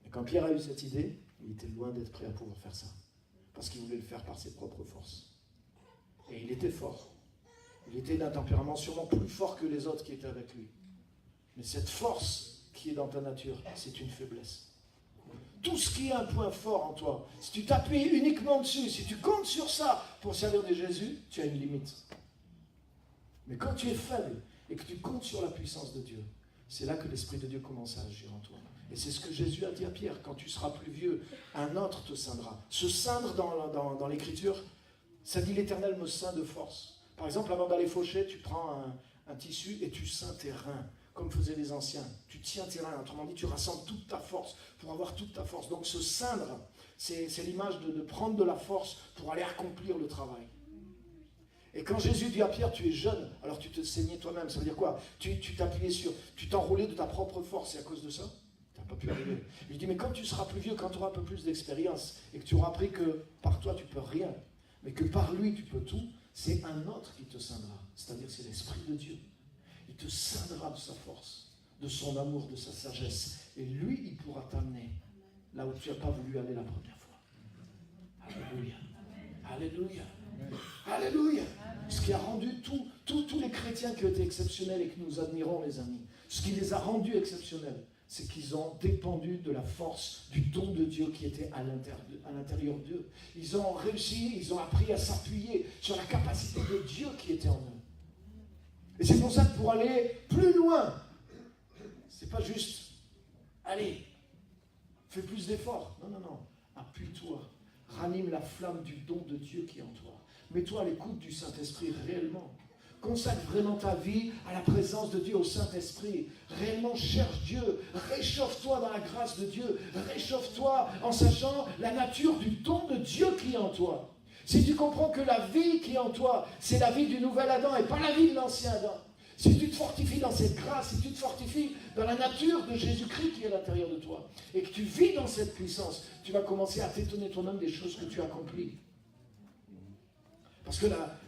Et quand Pierre a eu cette idée, il était loin d'être prêt à pouvoir faire ça. Parce qu'il voulait le faire par ses propres forces. Et il était fort. Il était d'un tempérament sûrement plus fort que les autres qui étaient avec lui. Mais cette force qui est dans ta nature, c'est une faiblesse. Tout ce qui est un point fort en toi, si tu t'appuies uniquement dessus, si tu comptes sur ça pour servir de Jésus, tu as une limite. Mais quand tu es faible et que tu comptes sur la puissance de Dieu, c'est là que l'Esprit de Dieu commence à agir en toi. Et c'est ce que Jésus a dit à Pierre, quand tu seras plus vieux, un autre te ceindra. Se ceindre dans l'Écriture, ça dit l'Éternel me ceint de force. Par exemple, avant d'aller faucher, tu prends un tissu et tu ceins tes reins, comme faisaient les anciens. Tu tiens tes reins, autrement dit, tu rassembles toute ta force pour avoir toute ta force. Donc se ceindre, c'est l'image de prendre de la force pour aller accomplir le travail. Et quand Jésus dit à Pierre, tu es jeune, alors tu te saignais toi-même. Ça veut dire quoi? Tu t'appuyais sur, tu t'enroulais de ta propre force, et à cause de ça, tu n'as pas pu arriver. Il dit, mais quand tu seras plus vieux, quand tu auras un peu plus d'expérience, et que tu auras appris que par toi tu peux rien, mais que par lui tu peux tout, c'est un autre qui te ceindra. C'est-à-dire c'est l'Esprit de Dieu. Il te ceindra de sa force, de son amour, de sa sagesse. Et lui, il pourra t'amener là où tu n'as pas voulu aller la première fois. Alléluia. Alléluia. Alléluia. Ce qui a rendu tous les chrétiens qui ont été exceptionnels et que nous admirons, les amis, ce qui les a rendus exceptionnels, c'est qu'ils ont dépendu de la force, du don de Dieu qui était à l'intérieur d'eux. Ils ont réussi, ils ont appris à s'appuyer sur la capacité de Dieu qui était en eux. Et c'est pour ça que pour aller plus loin, c'est pas juste, allez, fais plus d'efforts. Non, non, non. Appuie-toi. Ranime la flamme du don de Dieu qui est en toi. Mets-toi à l'écoute du Saint-Esprit réellement. Consacre vraiment ta vie à la présence de Dieu, au Saint-Esprit. Réellement cherche Dieu. Réchauffe-toi dans la grâce de Dieu. Réchauffe-toi en sachant la nature du don de Dieu qui est en toi. Si tu comprends que la vie qui est en toi, c'est la vie du nouvel Adam et pas la vie de l'ancien Adam. Si tu te fortifies dans cette grâce, si tu te fortifies dans la nature de Jésus-Christ qui est à l'intérieur de toi, et que tu vis dans cette puissance, tu vas commencer à t'étonner toi-même des choses que tu accomplis. Parce que là,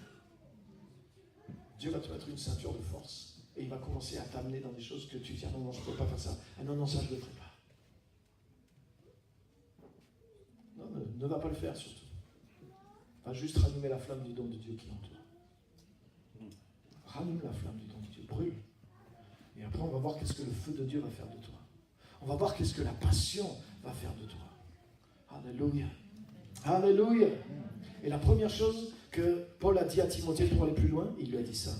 Dieu va te mettre une ceinture de force. Et il va commencer à t'amener dans des choses que tu dis, ah non, non, je ne peux pas faire ça. Ah non, non, ça, je ne le ferai pas. Non, ne va pas le faire surtout. Va juste rallumer la flamme du don de Dieu qui est en toi. Rallume la flamme du don de Dieu, brûle. Et après, on va voir qu'est-ce que le feu de Dieu va faire de toi. On va voir qu'est-ce que la passion va faire de toi. Alléluia. Alléluia. Et la première chose que Paul a dit à Timothée pour aller plus loin, il lui a dit ça.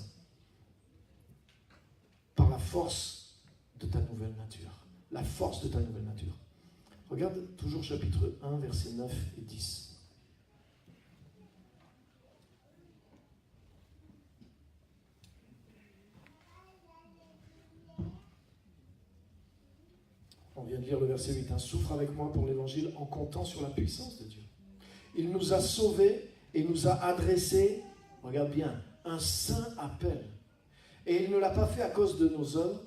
Par la force de ta nouvelle nature. La force de ta nouvelle nature. Regarde toujours chapitre 1, versets 9 et 10. On vient de lire le verset 8. Souffre avec moi pour l'évangile en comptant sur la puissance de Dieu. Il nous a sauvés et nous a adressé, regarde bien, un saint appel. Et il ne l'a pas fait à cause de nos œuvres,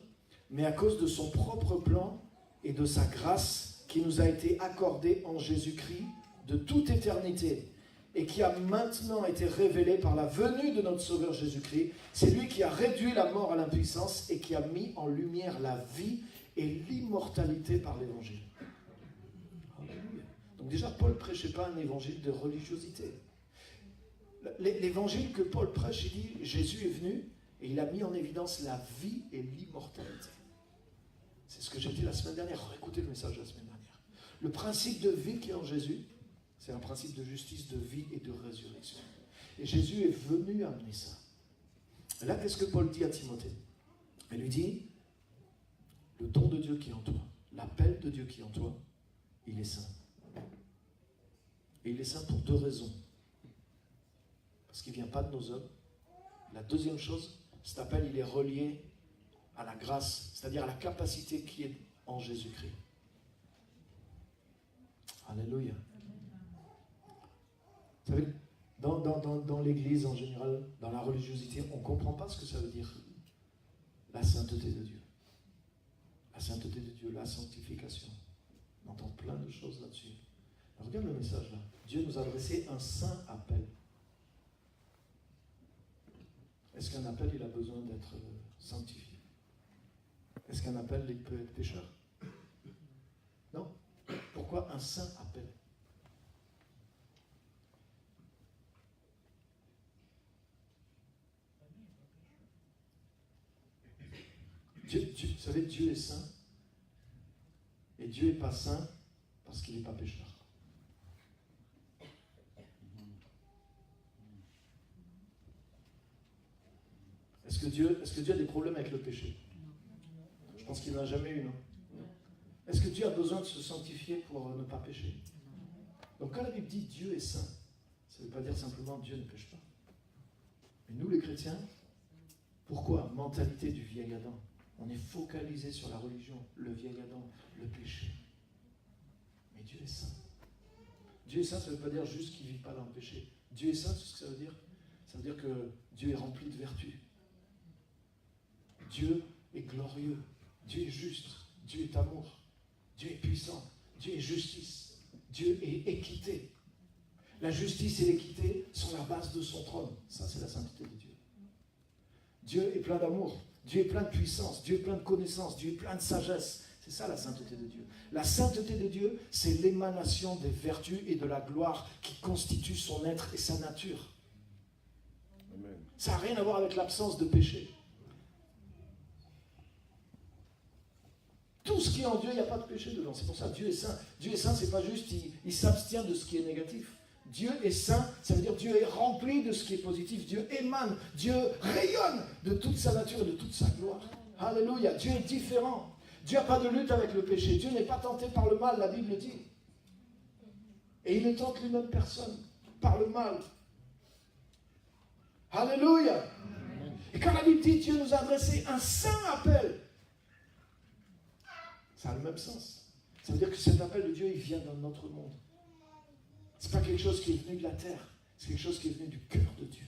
mais à cause de son propre plan et de sa grâce qui nous a été accordée en Jésus-Christ de toute éternité et qui a maintenant été révélée par la venue de notre Sauveur Jésus-Christ. C'est lui qui a réduit la mort à l'impuissance et qui a mis en lumière la vie et l'immortalité par l'évangile. Alléluia. Donc déjà, Paul ne prêchait pas un évangile de religiosité. L'évangile que Paul prêche, il dit, Jésus est venu et il a mis en évidence la vie et l'immortalité. C'est ce que j'ai dit la semaine dernière. Écoutez le message de la semaine dernière. Le principe de vie qui est en Jésus, c'est un principe de justice, de vie et de résurrection. Et Jésus est venu amener ça. Et là, qu'est-ce que Paul dit à Timothée? Il lui dit, le don de Dieu qui est en toi, l'appel de Dieu qui est en toi, il est saint. Et il est saint pour deux raisons. Parce qu'il ne vient pas de nos œuvres. La deuxième chose, cet appel, il est relié à la grâce, c'est-à-dire à la capacité qui est en Jésus-Christ. Alléluia. Vous savez, dans l'Église en général, dans la religiosité, on ne comprend pas ce que ça veut dire, la sainteté de Dieu. La sainteté de Dieu, la sanctification. On entend plein de choses là-dessus. Regarde le message là. Dieu nous a adressé un saint appel. Est-ce qu'un appel, il a besoin d'être sanctifié? Est-ce qu'un appel, il peut être pécheur? Non. Pourquoi un saint appel? Vous savez, Dieu est saint. Et Dieu n'est pas saint parce qu'il n'est pas pécheur. Est-ce que Dieu a des problèmes avec le péché? Je pense qu'il n'en a jamais eu, non? Est-ce que Dieu a besoin de se sanctifier pour ne pas pécher? Donc quand la Bible dit Dieu est saint, ça ne veut pas dire simplement Dieu ne pêche pas. Mais nous les chrétiens, pourquoi? Mentalité du vieil Adam. On est focalisé sur la religion, le vieil Adam, le péché. Mais Dieu est saint. Dieu est saint, ça ne veut pas dire juste qu'il ne vit pas dans le péché. Dieu est saint, c'est ce que ça veut dire? Ça veut dire que Dieu est rempli de vertus. Dieu est glorieux. Dieu est juste. Dieu est amour. Dieu est puissant. Dieu est justice. Dieu est équité. La justice et l'équité sont la base de son trône. Ça, c'est la sainteté de Dieu. Dieu est plein d'amour. Dieu est plein de puissance. Dieu est plein de connaissance. Dieu est plein de sagesse. C'est ça la sainteté de Dieu. La sainteté de Dieu, c'est l'émanation des vertus et de la gloire qui constituent son être et sa nature. Amen. Ça n'a rien à voir avec l'absence de péché. Tout ce qui est en Dieu, il n'y a pas de péché dedans. C'est pour ça que Dieu est saint. Dieu est saint, c'est pas juste, il s'abstient de ce qui est négatif. Dieu est saint, ça veut dire Dieu est rempli de ce qui est positif. Dieu émane, Dieu rayonne de toute sa nature et de toute sa gloire. Alléluia, Dieu est différent. Dieu n'a pas de lutte avec le péché. Dieu n'est pas tenté par le mal, la Bible dit. Et il ne tente lui-même personne par le mal. Alléluia. Et quand la Bible dit Dieu nous a adressé un saint appel, ça a le même sens. Ça veut dire que cet appel de Dieu, il vient dans notre monde. Ce n'est pas quelque chose qui est venu de la terre. C'est quelque chose qui est venu du cœur de Dieu.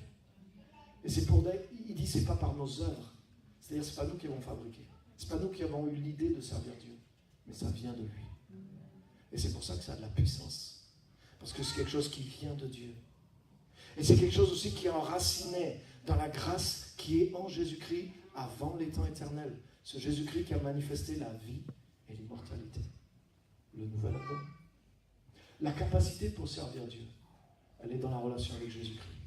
Et c'est pour il dit, c'est pas par nos œuvres. C'est-à-dire, c'est pas nous qui avons fabriqué. C'est pas nous qui avons eu l'idée de servir Dieu. Mais ça vient de lui. Et c'est pour ça que ça a de la puissance. Parce que c'est quelque chose qui vient de Dieu. Et c'est quelque chose aussi qui est enraciné dans la grâce qui est en Jésus-Christ avant les temps éternels. Ce Jésus-Christ qui a manifesté la vie et l'immortalité. Le nouvel Adam. La capacité pour servir Dieu, elle est dans la relation avec Jésus-Christ.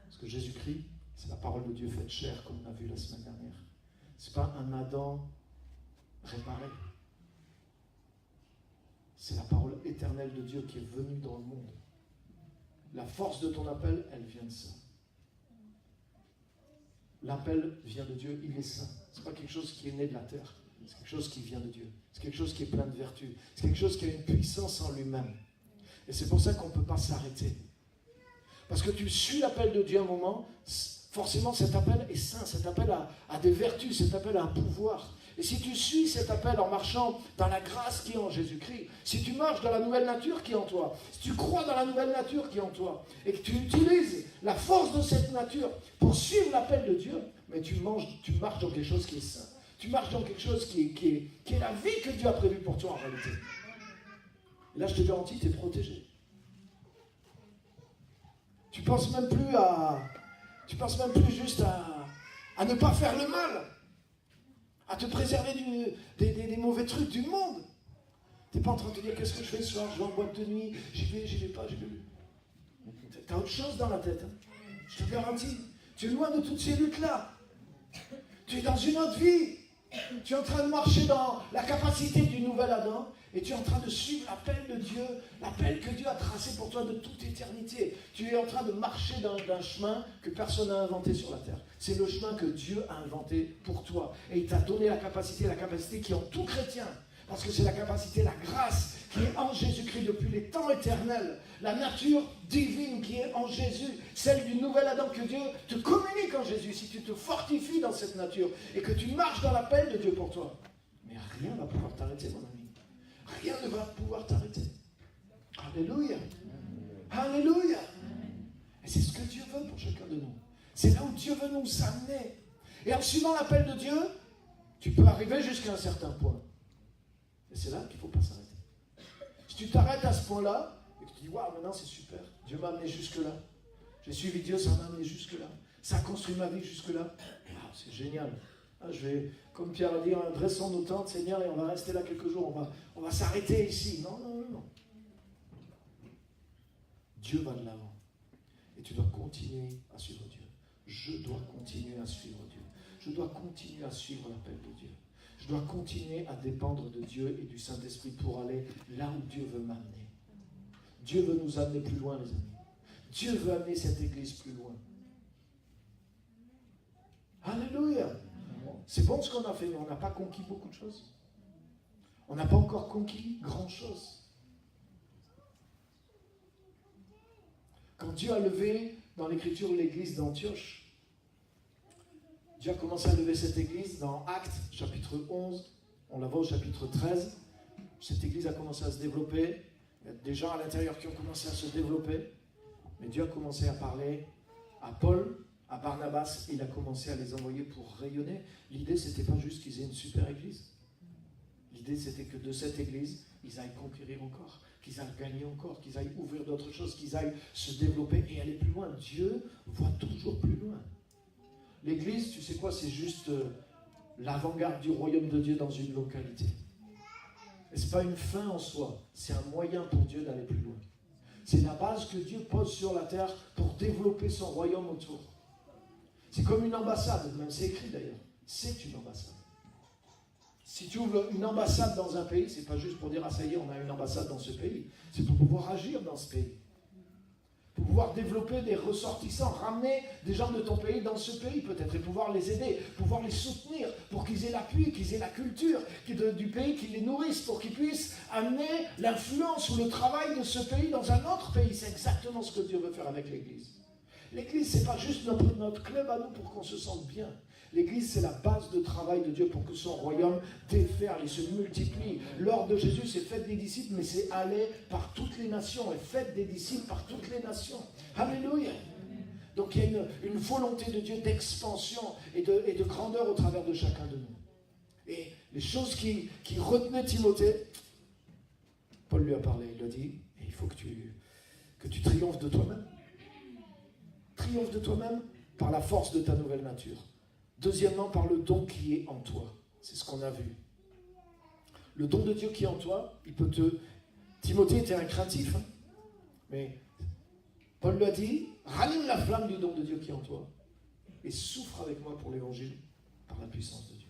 Parce que Jésus-Christ, c'est la parole de Dieu faite chair, comme on a vu la semaine dernière. Ce n'est pas un Adam réparé. C'est la parole éternelle de Dieu qui est venue dans le monde. La force de ton appel, elle vient de ça. L'appel vient de Dieu, il est saint. Ce n'est pas quelque chose qui est né de la terre. C'est quelque chose qui vient de Dieu. C'est quelque chose qui est plein de vertus. C'est quelque chose qui a une puissance en lui-même. Et c'est pour ça qu'on ne peut pas s'arrêter. Parce que tu suis l'appel de Dieu un moment, forcément cet appel est saint, cet appel a des vertus, cet appel a un pouvoir. Et si tu suis cet appel en marchant dans la grâce qui est en Jésus-Christ, si tu marches dans la nouvelle nature qui est en toi, si tu crois dans la nouvelle nature qui est en toi, et que tu utilises la force de cette nature pour suivre l'appel de Dieu, mais tu marches dans quelque chose qui est saint. Tu marches dans quelque chose qui est la vie que Dieu a prévue pour toi en réalité. Et là, je te garantis, tu es protégé. Tu ne penses même plus juste à ne pas faire le mal, à te préserver des mauvais trucs du monde. Tu n'es pas en train de te dire, qu'est-ce que je fais ce soir? Je vais en boîte de nuit, j'y vais pas. Tu as autre chose dans la tête. Hein. Je te garantis. Tu es loin de toutes ces luttes-là. Tu es dans une autre vie. Tu es en train de marcher dans la capacité du nouvel Adam et tu es en train de suivre l'appel de Dieu, l'appel que Dieu a tracé pour toi de toute éternité. Tu es en train de marcher dans un chemin que personne n'a inventé sur la terre. C'est le chemin que Dieu a inventé pour toi. Et il t'a donné la capacité qui est en tout chrétien. Parce que c'est la capacité, la grâce qui est en Jésus-Christ depuis les temps éternels. La nature divine qui est en Jésus, celle du nouvel Adam que Dieu te communique en Jésus. Si tu te fortifies dans cette nature et que tu marches dans l'appel de Dieu pour toi, mais rien ne va pouvoir t'arrêter, mon ami. Rien ne va pouvoir t'arrêter. Alléluia. Alléluia. Et c'est ce que Dieu veut pour chacun de nous. C'est là où Dieu veut nous amener. Et en suivant l'appel de Dieu, tu peux arriver jusqu'à un certain point. Et c'est là qu'il ne faut pas s'arrêter. Si tu t'arrêtes à ce point-là, Et que tu dis, waouh, maintenant c'est super. Dieu m'a amené jusque-là. J'ai suivi Dieu, ça m'a amené jusque-là. Ça a construit ma vie jusque-là. Waouh, c'est génial. Je vais, comme Pierre a dit, dressons nos tentes, Seigneur, et on va rester là quelques jours. On va s'arrêter ici. Non, non, non, non. Dieu va de l'avant. Et tu dois continuer à suivre Dieu. Je dois continuer à suivre Dieu. Je dois continuer à suivre l'appel de Dieu. Je dois continuer à dépendre de Dieu et du Saint-Esprit pour aller là où Dieu veut m'amener. Dieu veut nous amener plus loin, les amis. Dieu veut amener cette église plus loin. Alléluia. C'est bon ce qu'on a fait, mais on n'a pas conquis beaucoup de choses. On n'a pas encore conquis grand-chose. Quand Dieu a levé dans l'Écriture l'église d'Antioche, Dieu a commencé à lever cette église dans Actes, chapitre 11. On la voit au chapitre 13. Cette église a commencé à se développer. Il y a des gens à l'intérieur qui ont commencé à se développer. Mais Dieu a commencé à parler à Paul, à Barnabas, et il a commencé à les envoyer pour rayonner. L'idée, c'était pas juste qu'ils aient une super église. L'idée, c'était que de cette église, ils aillent conquérir encore, qu'ils aillent gagner encore, qu'ils aillent ouvrir d'autres choses, qu'ils aillent se développer et aller plus loin. Dieu voit toujours plus loin. L'église, tu sais quoi, c'est juste l'avant-garde du royaume de Dieu dans une localité. Et ce n'est pas une fin en soi, c'est un moyen pour Dieu d'aller plus loin. C'est la base que Dieu pose sur la terre pour développer son royaume autour. C'est comme une ambassade, même c'est écrit d'ailleurs. C'est une ambassade. Si tu ouvres une ambassade dans un pays, ce n'est pas juste pour dire « Ah ça y est, on a une ambassade dans ce pays ». C'est pour pouvoir agir dans ce pays. Pour pouvoir développer des ressortissants, ramener des gens de ton pays dans ce pays peut-être, et pouvoir les aider, pouvoir les soutenir, pour qu'ils aient l'appui, qu'ils aient la culture du pays, qu'ils les nourrissent, pour qu'ils puissent amener l'influence ou le travail de ce pays dans un autre pays. C'est exactement ce que Dieu veut faire avec l'Église. L'Église, ce n'est pas juste notre club à nous pour qu'on se sente bien. L'Église, c'est la base de travail de Dieu pour que son royaume déferle et se multiplie. L'ordre de Jésus, c'est faites des disciples, mais c'est aller par toutes les nations. Et faites des disciples par toutes les nations. Alléluia. Donc il y a une volonté de Dieu d'expansion et de grandeur au travers de chacun de nous. Et les choses qui retenaient Timothée, Paul lui a parlé, il lui a dit, il faut que tu triomphes de toi-même. Triomphe de toi-même par la force de ta nouvelle nature. Deuxièmement, par le don qui est en toi. C'est ce qu'on a vu. Le don de Dieu qui est en toi, il peut te... Timothée était un craintif, mais Paul lui a dit, rallume la flamme du don de Dieu qui est en toi et souffre avec moi pour l'évangile par la puissance de Dieu.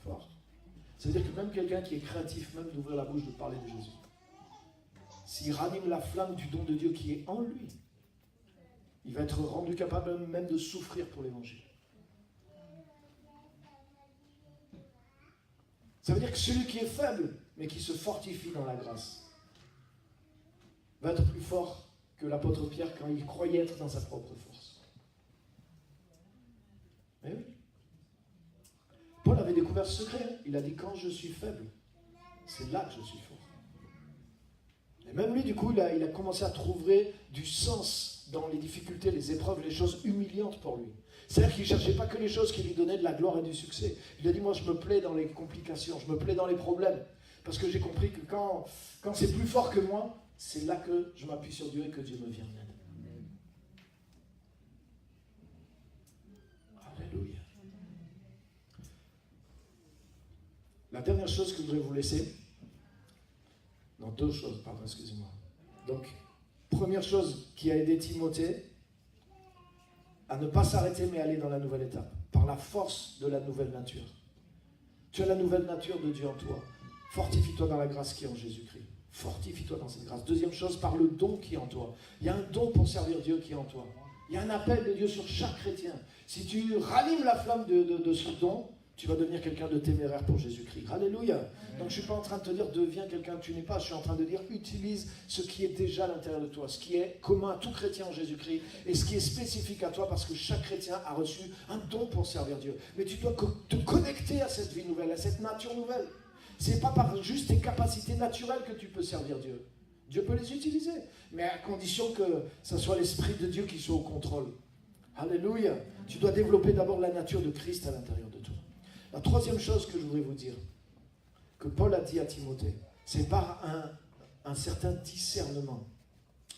Fort. C'est-à-dire que même quelqu'un qui est craintif, même d'ouvrir la bouche, de parler de Jésus, s'il ranime la flamme du don de Dieu qui est en lui, il va être rendu capable même de souffrir pour l'évangile. Ça veut dire que celui qui est faible, mais qui se fortifie dans la grâce, va être plus fort que l'apôtre Pierre quand il croyait être dans sa propre force. Mais oui. Paul avait découvert ce secret. Il a dit, quand je suis faible, c'est là que je suis fort. Et même lui, du coup, il a commencé à trouver du sens dans les difficultés, les épreuves, les choses humiliantes pour lui. C'est-à-dire qu'il ne cherchait pas que les choses qui lui donnaient de la gloire et du succès. Il a dit, moi je me plais dans les complications, je me plais dans les problèmes. Parce que j'ai compris que quand c'est plus fort que moi, c'est là que je m'appuie sur Dieu et que Dieu me vient en aide. Alléluia. La dernière chose que je voudrais vous laisser, non, deux choses, pardon, excusez-moi. Donc, première chose qui a aidé Timothée à ne pas s'arrêter mais aller dans la nouvelle étape, par la force de la nouvelle nature. Tu as la nouvelle nature de Dieu en toi. Fortifie-toi dans la grâce qui est en Jésus-Christ. Fortifie-toi dans cette grâce. Deuxième chose, par le don qui est en toi. Il y a un don pour servir Dieu qui est en toi. Il y a un appel de Dieu sur chaque chrétien. Si tu rallumes la flamme de ce don, tu vas devenir quelqu'un de téméraire pour Jésus-Christ. Alléluia. Donc je ne suis pas en train de te dire deviens quelqu'un que tu n'es pas. Je suis en train de dire utilise ce qui est déjà à l'intérieur de toi, ce qui est commun à tout chrétien en Jésus-Christ et ce qui est spécifique à toi parce que chaque chrétien a reçu un don pour servir Dieu. Mais tu dois te connecter à cette vie nouvelle, à cette nature nouvelle. Ce n'est pas par juste tes capacités naturelles que tu peux servir Dieu. Dieu peut les utiliser, mais à condition que ce soit l'Esprit de Dieu qui soit au contrôle. Alléluia. Tu dois développer d'abord la nature de Christ à l'intérieur de toi. La troisième chose que je voudrais vous dire, que Paul a dit à Timothée, c'est par un certain discernement.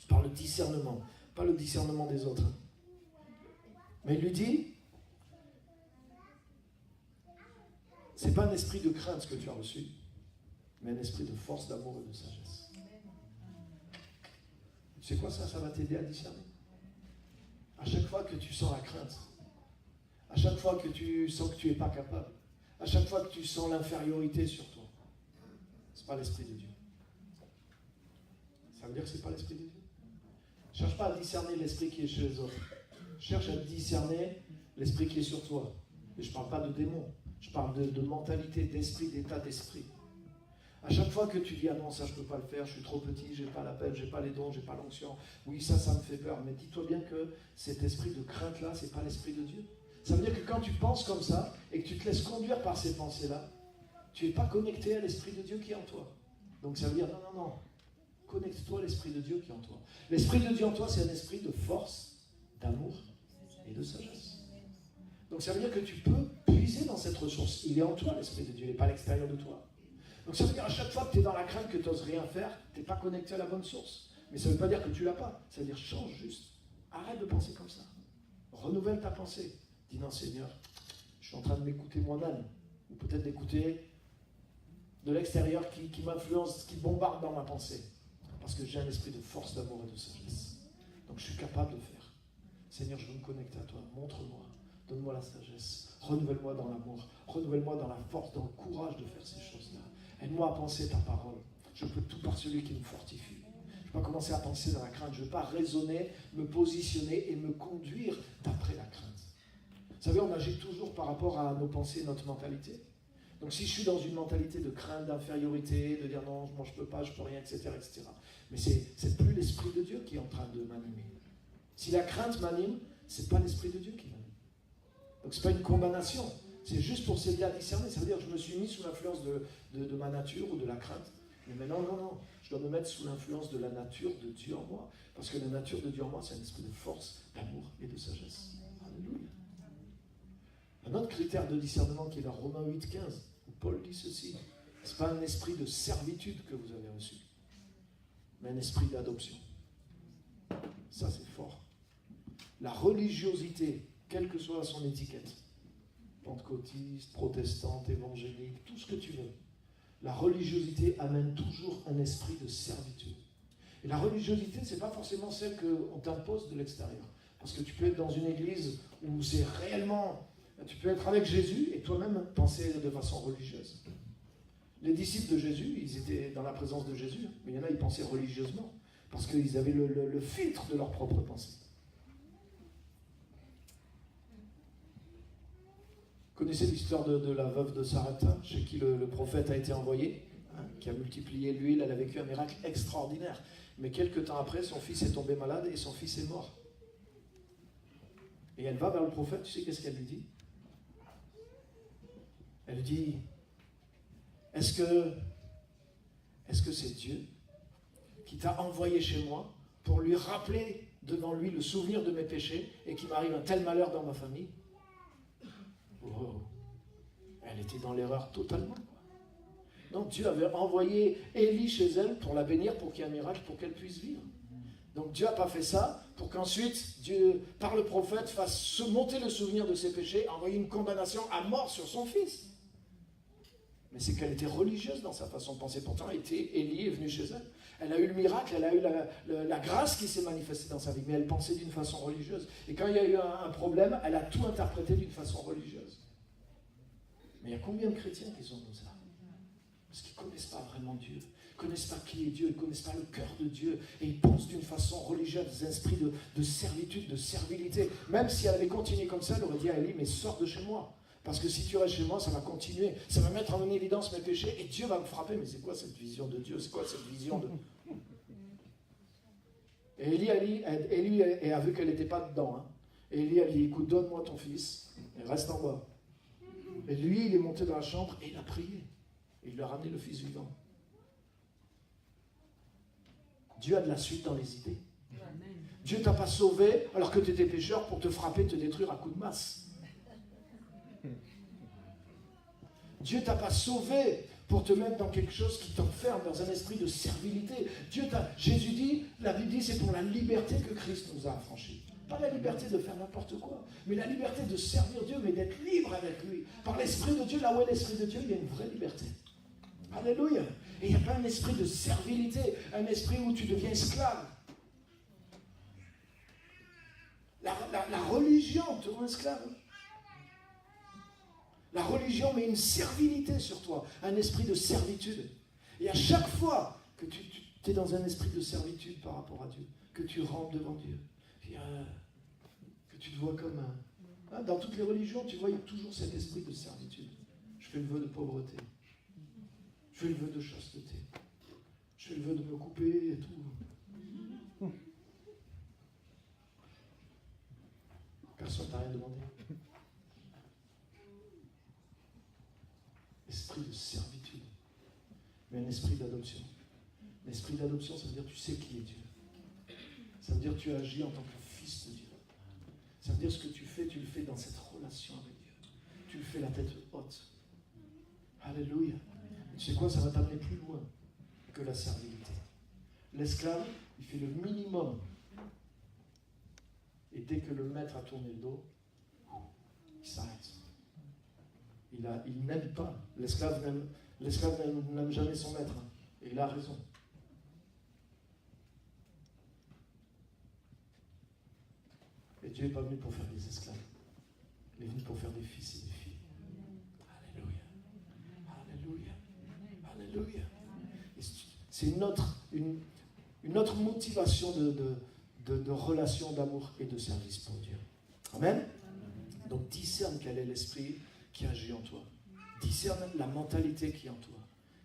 Par le discernement, pas le discernement des autres. Mais il lui dit, c'est pas un esprit de crainte que tu as reçu, mais un esprit de force, d'amour et de sagesse. Tu sais quoi ça? Ça va t'aider à discerner. À chaque fois que tu sens la crainte, à chaque fois que tu sens que tu n'es pas capable, à chaque fois que tu sens l'infériorité sur toi, c'est pas l'esprit de Dieu. Ça veut dire que c'est pas l'esprit de Dieu. Ne cherche pas à discerner l'esprit qui est chez les autres. Cherche à discerner l'esprit qui est sur toi. Et je ne parle pas de démons. Je parle de mentalité, d'esprit, d'état d'esprit. À chaque fois que tu dis « Ah non, ça je ne peux pas le faire, je suis trop petit, je n'ai pas l'appel, je n'ai pas les dons, je n'ai pas l'onction. Oui, ça me fait peur. » Mais dis-toi bien que cet esprit de crainte-là, ce n'est pas l'esprit de Dieu. Ça veut dire que quand tu penses comme ça et que tu te laisses conduire par ces pensées-là, tu n'es pas connecté à l'esprit de Dieu qui est en toi. Donc ça veut dire non. Connecte-toi à l'esprit de Dieu qui est en toi. L'esprit de Dieu en toi, c'est un esprit de force, d'amour et de sagesse. Donc ça veut dire que tu peux puiser dans cette ressource. Il est en toi, l'esprit de Dieu, il n'est pas à l'extérieur de toi. Donc ça veut dire à chaque fois que tu es dans la crainte, que tu n'oses rien faire, tu n'es pas connecté à la bonne source. Mais ça ne veut pas dire que tu ne l'as pas. Ça veut dire change juste. Arrête de penser comme ça. Renouvelle ta pensée. Dis non Seigneur, je suis en train de m'écouter moi-même. Ou peut-être d'écouter de l'extérieur qui m'influence, qui bombarde dans ma pensée. Parce que j'ai un esprit de force, d'amour et de sagesse. Donc je suis capable de faire. Seigneur, je veux me connecter à toi. Montre-moi. Donne-moi la sagesse. Renouvelle-moi dans l'amour. Renouvelle-moi dans la force, dans le courage de faire ces choses-là. Aide-moi à penser ta parole. Je peux tout par celui qui me fortifie. Je ne veux pas commencer à penser dans la crainte. Je ne veux pas raisonner, me positionner et me conduire d'après la crainte. Vous savez, on agit toujours par rapport à nos pensées et notre mentalité. Donc si je suis dans une mentalité de crainte, d'infériorité, de dire non, moi je ne peux pas, je ne peux rien, etc. Mais c'est plus l'esprit de Dieu qui est en train de m'animer. Si la crainte m'anime, ce n'est pas l'esprit de Dieu qui m'anime. Donc ce n'est pas une condamnation. C'est juste pour s'aider à discerner. Ça veut dire que je me suis mis sous l'influence de ma nature ou de la crainte. Mais maintenant, non. Je dois me mettre sous l'influence de la nature de Dieu en moi. Parce que la nature de Dieu en moi, c'est un esprit de force, d'amour et de sagesse. Alléluia. Un autre critère de discernement qui est dans Romains 8,15, où Paul dit ceci. Ce n'est pas un esprit de servitude que vous avez reçu, mais un esprit d'adoption. Ça, c'est fort. La religiosité, quelle que soit son étiquette, pentecôtiste, protestante, évangélique, tout ce que tu veux, la religiosité amène toujours un esprit de servitude. Et la religiosité, ce n'est pas forcément celle qu'on t'impose de l'extérieur. Parce que tu peux être dans une église où c'est réellement... Tu peux être avec Jésus et toi-même penser de façon religieuse. Les disciples de Jésus, ils étaient dans la présence de Jésus, mais il y en a, ils pensaient religieusement, parce qu'ils avaient le filtre de leur propre pensée. Vous connaissez l'histoire de la veuve de Sarepta, chez qui le prophète a été envoyé, qui a multiplié l'huile, elle a vécu un miracle extraordinaire. Mais quelques temps après, son fils est tombé malade et son fils est mort. Et elle va vers le prophète, tu sais qu'est-ce qu'elle lui dit? Elle dit, est-ce que c'est Dieu qui t'a envoyé chez moi pour lui rappeler devant lui le souvenir de mes péchés et qu'il m'arrive un tel malheur dans ma famille? Oh, elle était dans l'erreur totalement. Donc Dieu avait envoyé Élie chez elle pour la bénir, pour qu'il y ait un miracle, pour qu'elle puisse vivre. Donc Dieu n'a pas fait ça pour qu'ensuite Dieu, par le prophète, fasse se monter le souvenir de ses péchés, envoyer une condamnation à mort sur son fils. Mais c'est qu'elle était religieuse dans sa façon de penser. Pourtant, Élie est venu chez elle. Elle a eu le miracle, elle a eu la grâce qui s'est manifestée dans sa vie, mais elle pensait d'une façon religieuse. Et quand il y a eu un problème, elle a tout interprété d'une façon religieuse. Mais il y a combien de chrétiens qui sont comme ça? Parce qu'ils ne connaissent pas vraiment Dieu. Ils ne connaissent pas qui est Dieu, ils ne connaissent pas le cœur de Dieu. Et ils pensent d'une façon religieuse, des esprits de servitude, de servilité. Même si elle avait continué comme ça, elle aurait dit à Élie, mais sors de chez moi. Parce que si tu restes chez moi, ça va continuer. Ça va mettre en évidence mes péchés et Dieu va me frapper. Mais c'est quoi cette vision de Dieu? C'est quoi cette vision de... Et Élie a vu qu'elle n'était pas dedans. Et Élie a dit, écoute, donne-moi ton fils et reste en bas. Et lui, il est monté dans la chambre et il a prié. Et il lui a ramené le fils vivant. Dieu a de la suite dans les idées. Dieu ne t'a pas sauvé alors que tu étais pécheur pour te frapper, te détruire à coups de masse. Dieu ne t'a pas sauvé pour te mettre dans quelque chose qui t'enferme, dans un esprit de servilité. Jésus dit, la Bible dit, c'est pour la liberté que Christ nous a affranchis. Pas la liberté de faire n'importe quoi, mais la liberté de servir Dieu, mais d'être libre avec lui. Par l'Esprit de Dieu, là où est l'Esprit de Dieu, il y a une vraie liberté. Alléluia. Et il n'y a pas un esprit de servilité, un esprit où tu deviens esclave. La religion te rend esclave. La religion met une servilité sur toi, un esprit de servitude. Et à chaque fois que tu es dans un esprit de servitude par rapport à Dieu, que tu rentres devant Dieu, que tu te vois comme un... Dans toutes les religions, tu vois, il y a toujours cet esprit de servitude. Je fais le vœu de pauvreté. Je fais le vœu de chasteté. Je fais le vœu de me couper et tout. Personne t'a rien demandé. Esprit de servitude. Mais un esprit d'adoption. L'esprit d'adoption, ça veut dire que tu sais qui est Dieu. Ça veut dire que tu agis en tant que fils de Dieu. Ça veut dire ce que tu le fais dans cette relation avec Dieu. Tu le fais la tête haute. Alléluia. Et tu sais quoi, ça va t'amener plus loin que la servilité. L'esclave, il fait le minimum. Et dès que le maître a tourné le dos, il s'arrête. Il n'aime pas. L'esclave n'aime jamais son maître. Et il a raison. Et Dieu n'est pas venu pour faire des esclaves. Il est venu pour faire des fils et des filles. Alléluia. Alléluia. Alléluia. C'est une autre motivation de relation d'amour et de service pour Dieu. Amen. Donc discerne quel est l'esprit qui agit en toi. Discerne la mentalité qui est en toi.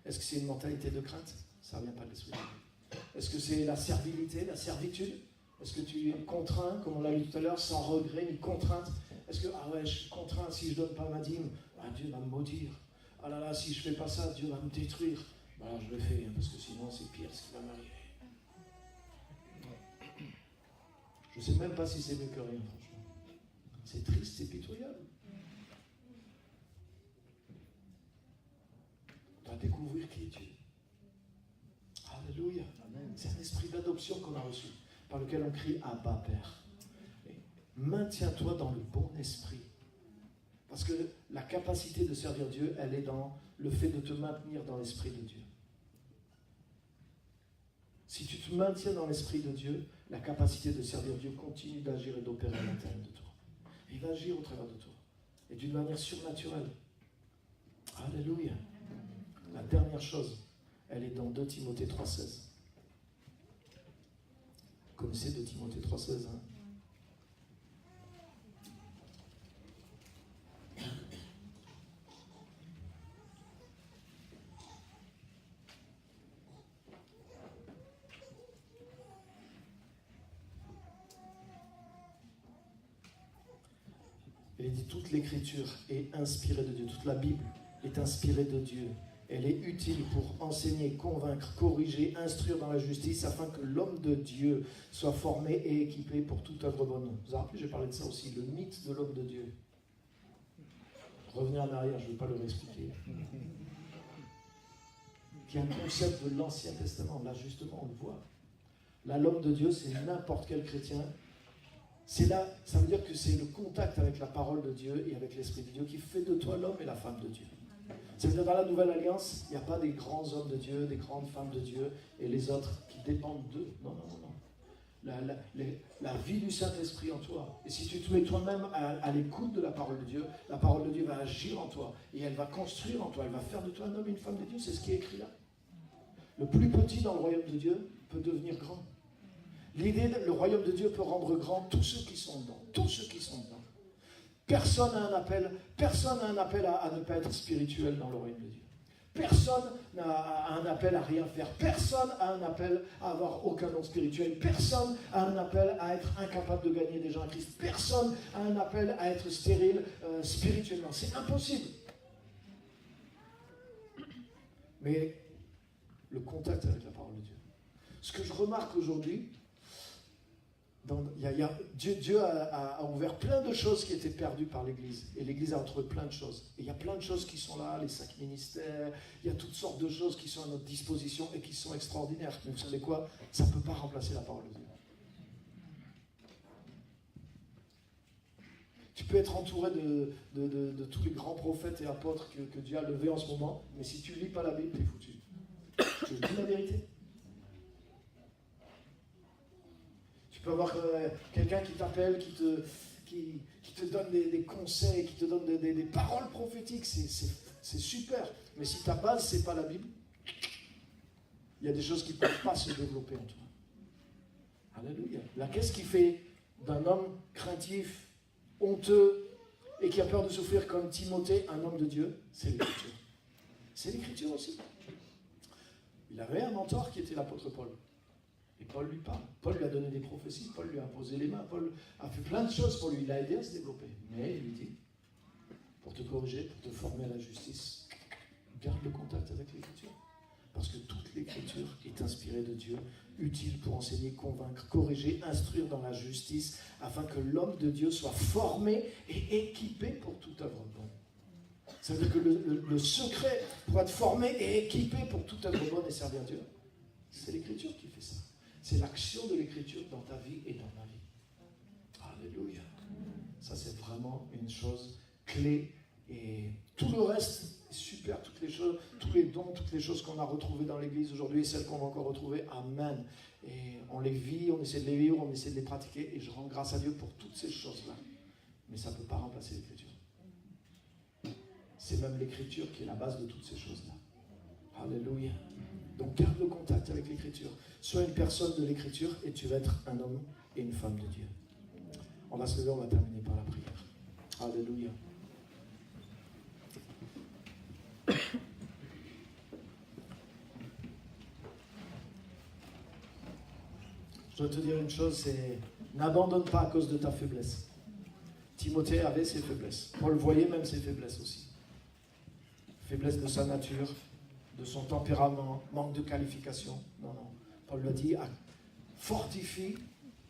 Est-ce que c'est une mentalité de crainte? Ça ne vient pas de l'esprit de Dieu. Est-ce que c'est la servilité, la servitude? Est-ce que tu es contraint, comme on l'a lu tout à l'heure, sans regret ni contrainte? Est-ce que, je suis contraint, si je ne donne pas ma dîme, Dieu va me maudire. Ah là là, si je ne fais pas ça, Dieu va me détruire. Alors je le fais, parce que sinon c'est pire ce qui va m'arriver. Je ne sais même pas si c'est mieux que rien, franchement. C'est triste, c'est pitoyable. On va découvrir qui est Dieu. Alléluia. C'est un esprit d'adoption qu'on a reçu, par lequel on crie Abba, Père. Et maintiens-toi dans le bon esprit. Parce que la capacité de servir Dieu, elle est dans le fait de te maintenir dans l'esprit de Dieu. Si tu te maintiens dans l'esprit de Dieu, la capacité de servir Dieu continue d'agir et d'opérer à l'intérieur de toi. Et il va agir au travers de toi. Et d'une manière surnaturelle. Alléluia. La dernière chose, elle est dans 2 Timothée 3,16. Vous connaissez 2 Timothée 3,16, hein? Il dit toute l'écriture est inspirée de Dieu, toute la Bible est inspirée de Dieu. Elle est utile pour enseigner, convaincre, corriger, instruire dans la justice, afin que l'homme de Dieu soit formé et équipé pour toute œuvre bonne. Vous vous rappelez, j'ai parlé de ça aussi, le mythe de l'homme de Dieu. Revenez en arrière, je ne vais pas le réexpliquer. Qui est un concept de l'Ancien Testament. Là, justement, on le voit. Là, l'homme de Dieu, c'est n'importe quel chrétien. C'est là, ça veut dire que c'est le contact avec la parole de Dieu et avec l'Esprit de Dieu qui fait de toi l'homme et la femme de Diie. Ça veut dire dans la Nouvelle Alliance, il n'y a pas des grands hommes de Dieu, des grandes femmes de Dieu et les autres qui dépendent d'eux. Non, non, non, non. La vie du Saint-Esprit en toi. Et si tu te mets toi-même à l'écoute de la parole de Dieu, la parole de Dieu va agir en toi et elle va construire en toi, elle va faire de toi un homme et une femme de Dieu. C'est ce qui est écrit là. Le plus petit dans le royaume de Dieu peut devenir grand. L'idée, le royaume de Dieu peut rendre grand tous ceux qui sont dedans. Tous ceux qui sont dedans. Personne n'a un appel à ne pas être spirituel dans le royaume de Dieu. Personne n'a un appel à rien faire. Personne n'a un appel à avoir aucun don spirituel. Personne n'a un appel à être incapable de gagner des gens à Christ. Personne n'a un appel à être stérile spirituellement. C'est impossible. Mais le contact avec la parole de Dieu. Ce que je remarque aujourd'hui, Dieu a ouvert plein de choses qui étaient perdues par l'Église. Et l'Église a retrouvé plein de choses. Et il y a plein de choses qui sont là, les 5 ministères, il y a toutes sortes de choses qui sont à notre disposition et qui sont extraordinaires. Mais vous savez quoi? Ça ne peut pas remplacer la parole de Dieu. Tu peux être entouré de tous les grands prophètes et apôtres que Dieu a levés en ce moment, mais si tu ne lis pas la Bible, tu es foutu. Je dis la vérité. Tu peux avoir quelqu'un qui t'appelle, qui te donne des conseils, qui te donne des paroles prophétiques, c'est super. Mais si ta base, ce n'est pas la Bible, il y a des choses qui ne peuvent pas se développer en toi. Alléluia. Là, qu'est-ce qui fait d'un homme craintif, honteux et qui a peur de souffrir comme Timothée, un homme de Dieu? C'est l'Écriture. C'est l'Écriture aussi. Il avait un mentor qui était l'apôtre Paul. Et Paul lui parle. Paul lui a donné des prophéties, Paul lui a posé les mains, Paul a fait plein de choses pour lui. Il l'a aidé à se développer. Mais il lui dit, pour te corriger, pour te former à la justice, garde le contact avec l'Écriture. Parce que toute l'Écriture est inspirée de Dieu, utile pour enseigner, convaincre, corriger, instruire dans la justice, afin que l'homme de Dieu soit formé et équipé pour toute œuvre bonne. Ça veut dire que le secret pour être formé et équipé pour toute œuvre bonne et servir Dieu, c'est l'Écriture qui fait ça. C'est l'action de l'Écriture dans ta vie et dans ma vie. Alléluia. Ça, c'est vraiment une chose clé. Et tout le reste est super. Toutes les choses, tous les dons, toutes les choses qu'on a retrouvées dans l'Église aujourd'hui et celles qu'on va encore retrouver. Amen. Et on les vit, on essaie de les vivre, on essaie de les pratiquer. Et je rends grâce à Dieu pour toutes ces choses-là. Mais ça ne peut pas remplacer l'Écriture. C'est même l'Écriture qui est la base de toutes ces choses-là. Alléluia. Donc garde le contact avec l'Écriture. Sois une personne de l'Écriture et tu vas être un homme et une femme de Dieu. On va se lever, on va terminer par la prière. Alléluia. Je dois te dire une chose, c'est n'abandonne pas à cause de ta faiblesse. Timothée avait ses faiblesses. Paul voyait même ses faiblesses aussi. Faiblesse de sa nature, de son tempérament, manque de qualification. Non. Paul le dit, fortifie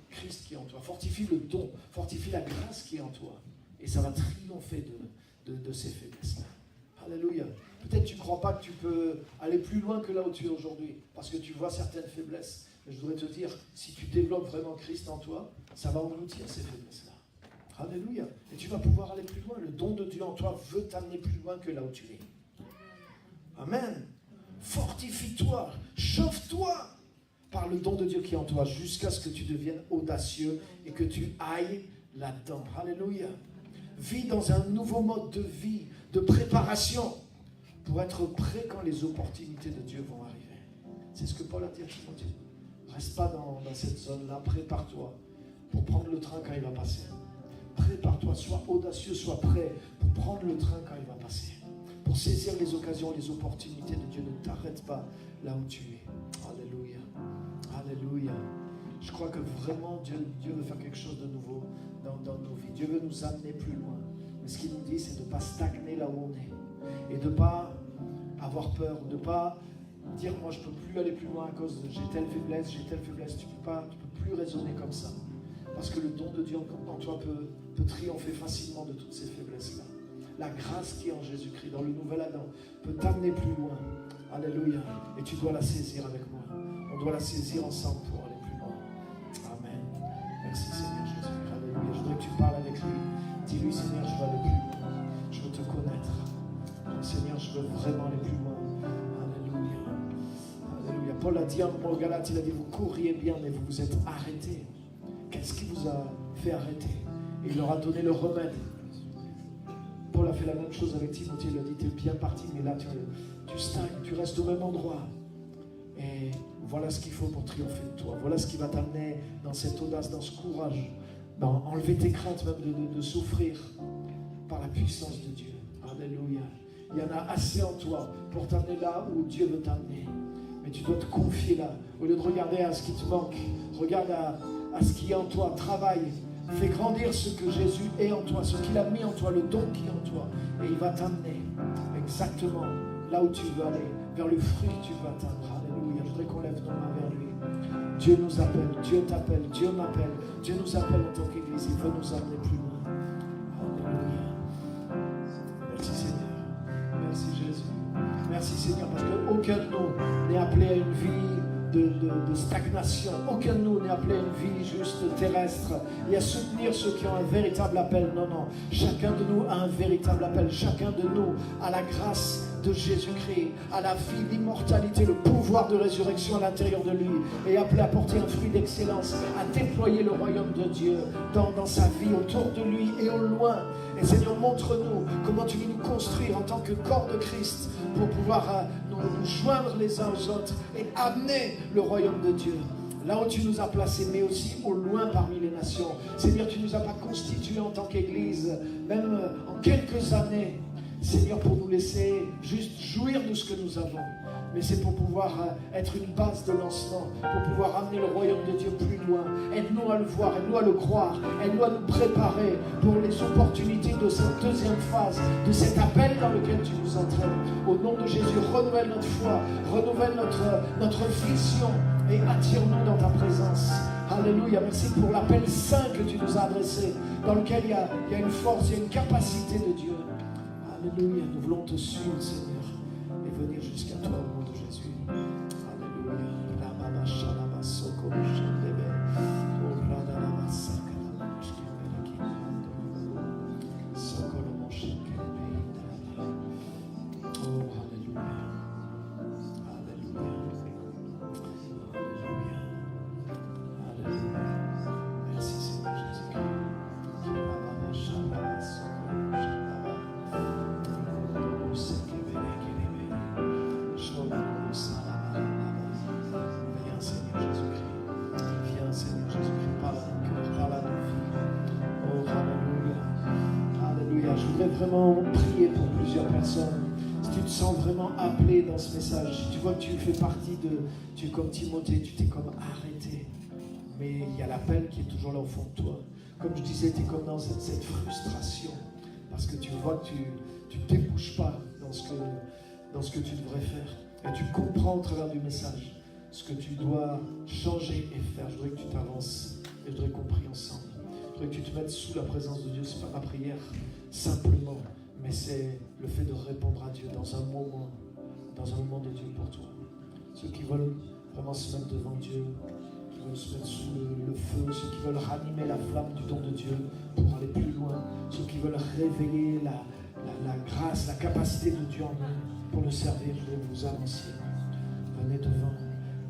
Christ qui est en toi, fortifie le don, fortifie la grâce qui est en toi. Et ça va triompher de ces faiblesses-là. Alléluia. Peut-être tu ne crois pas que tu peux aller plus loin que là où tu es aujourd'hui, parce que tu vois certaines faiblesses. Mais je voudrais te dire, si tu développes vraiment Christ en toi, ça va engloutir ces faiblesses-là. Alléluia. Et tu vas pouvoir aller plus loin. Le don de Dieu en toi veut t'amener plus loin que là où tu es. Amen. Fortifie-toi, chauffe-toi par le don de Dieu qui est en toi, jusqu'à ce que tu deviennes audacieux et que tu ailles là-dedans. Alléluia. Vis dans un nouveau mode de vie, de préparation, pour être prêt quand les opportunités de Dieu vont arriver. C'est ce que Paul a dit à Timothée. Reste pas dans cette zone-là, prépare-toi pour prendre le train quand il va passer. Prépare-toi, sois audacieux, sois prêt pour prendre le train quand il va passer. Pour saisir les occasions, les opportunités de Dieu. Ne t'arrête pas là où tu es. Alléluia. Alléluia. Je crois que vraiment Dieu veut faire quelque chose de nouveau dans nos vies. Dieu veut nous amener plus loin. Mais ce qu'il nous dit, c'est de ne pas stagner là où on est. Et de ne pas avoir peur, de ne pas dire moi je ne peux plus aller plus loin à cause de j'ai telle faiblesse. Tu ne peux plus raisonner comme ça. Parce que le don de Dieu en toi peut triompher facilement de toutes ces faiblesses-là. La grâce qui est en Jésus-Christ, dans le nouvel Adam, peut t'amener plus loin. Alléluia. Et tu dois la saisir avec moi. On doit la saisir ensemble pour aller plus loin. Amen. Merci Seigneur Jésus. Alléluia. Je voudrais que tu parles avec lui. Dis-lui Seigneur, je veux aller plus loin. Je veux te connaître. Donc, Seigneur, je veux vraiment aller plus loin. Alléluia. Alléluia. Paul a dit un moment aux Galates, il a dit, vous courriez bien, mais vous vous êtes arrêtés. Qu'est-ce qui vous a fait arrêter? Et il leur a donné le remède. Paul a fait la même chose avec Timothée. Il a dit, tu es bien parti, mais là tu stagnes, tu restes au même endroit. Et voilà ce qu'il faut pour triompher de toi. Voilà ce qui va t'amener dans cette audace, dans ce courage, dans enlever tes craintes même de souffrir par la puissance de Dieu. Alléluia. Il y en a assez en toi pour t'amener là où Dieu veut t'amener. Mais tu dois te confier là. Au lieu de regarder à ce qui te manque, regarde à ce qui est en toi. Travaille. Fais grandir ce que Jésus est en toi, ce qu'il a mis en toi, le don qui est en toi. Et il va t'amener exactement là où tu veux aller, vers le fruit que tu veux atteindre. Alléluia. Je voudrais qu'on lève nos mains vers lui. Dieu nous appelle, Dieu t'appelle, Dieu m'appelle, Dieu nous appelle en tant qu'Église, il veut nous amener plus loin. Alléluia. Merci Seigneur, merci Jésus. Merci Seigneur, parce qu'aucun de nous n'est appelé à une vie de stagnation. Aucun de nous n'est appelé à une vie juste terrestre et à soutenir ceux qui ont un véritable appel. Non, non. Chacun de nous a un véritable appel. Chacun de nous a la grâce de Jésus-Christ, à la vie, l'immortalité, le pouvoir de résurrection à l'intérieur de lui, et appelé à porter un fruit d'excellence, à déployer le royaume de Dieu dans sa vie, autour de lui et au loin. Et Seigneur, montre-nous comment tu veux nous construire en tant que corps de Christ pour pouvoir nous joindre les uns aux autres et amener le royaume de Dieu là où tu nous as placés, mais aussi au loin parmi les nations. Seigneur, tu ne nous as pas constitués en tant qu'Église, même en quelques années, Seigneur, pour nous laisser juste jouir de ce que nous avons. Mais c'est pour pouvoir être une base de lancement, pour pouvoir amener le royaume de Dieu plus loin. Aide-nous à le voir, aide-nous à le croire, aide-nous à nous préparer pour les opportunités de cette deuxième phase, de cet appel dans lequel tu nous entraînes. Au nom de Jésus, renouvelle notre foi, renouvelle notre vision et attire-nous dans ta présence. Alléluia, merci pour l'appel saint que tu nous as adressé, dans lequel il y a une force, il y a une capacité de Dieu. Alléluia, nous voulons te suivre, Seigneur, et venir jusqu'à toi au nom de Jésus. Alléluia. Vraiment prier pour plusieurs personnes. Si tu te sens vraiment appelé dans ce message, si tu vois que tu fais partie tu es comme Timothée, tu t'es comme arrêté, mais il y a l'appel qui est toujours là au fond de toi. Comme je disais, tu es comme dans cette frustration parce que tu vois que tu ne débouches pas dans ce que tu devrais faire, et tu comprends au travers du message ce que tu dois changer et faire. Je voudrais que tu t'avances et je voudrais qu'on prie ensemble. Je voudrais que tu te mettes sous la présence de Dieu. C'est pas ma prière simplement, mais c'est le fait de répondre à Dieu dans un moment de Dieu pour toi. Ceux qui veulent vraiment se mettre devant Dieu, qui veulent se mettre sous le feu, ceux qui veulent ranimer la flamme du don de Dieu pour aller plus loin, ceux qui veulent réveiller la grâce, la capacité de Dieu en eux pour le servir, je vais vous annoncer. Venez devant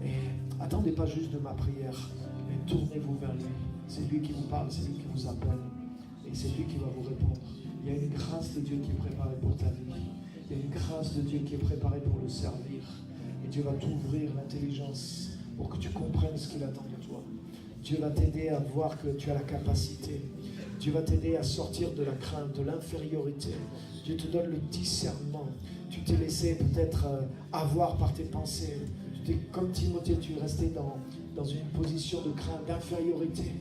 et attendez pas juste de ma prière, mais tournez-vous vers lui. C'est lui qui vous parle, c'est lui qui vous appelle et c'est lui qui va vous répondre. Il y a une grâce de Dieu qui est préparée pour ta vie. Il y a une grâce de Dieu qui est préparée pour le servir. Et Dieu va t'ouvrir l'intelligence pour que tu comprennes ce qu'il attend de toi. Dieu va t'aider à voir que tu as la capacité. Dieu va t'aider à sortir de la crainte, de l'infériorité. Dieu te donne le discernement. Tu t'es laissé peut-être avoir par tes pensées. Comme Timothée, tu es resté dans une position de crainte, d'infériorité.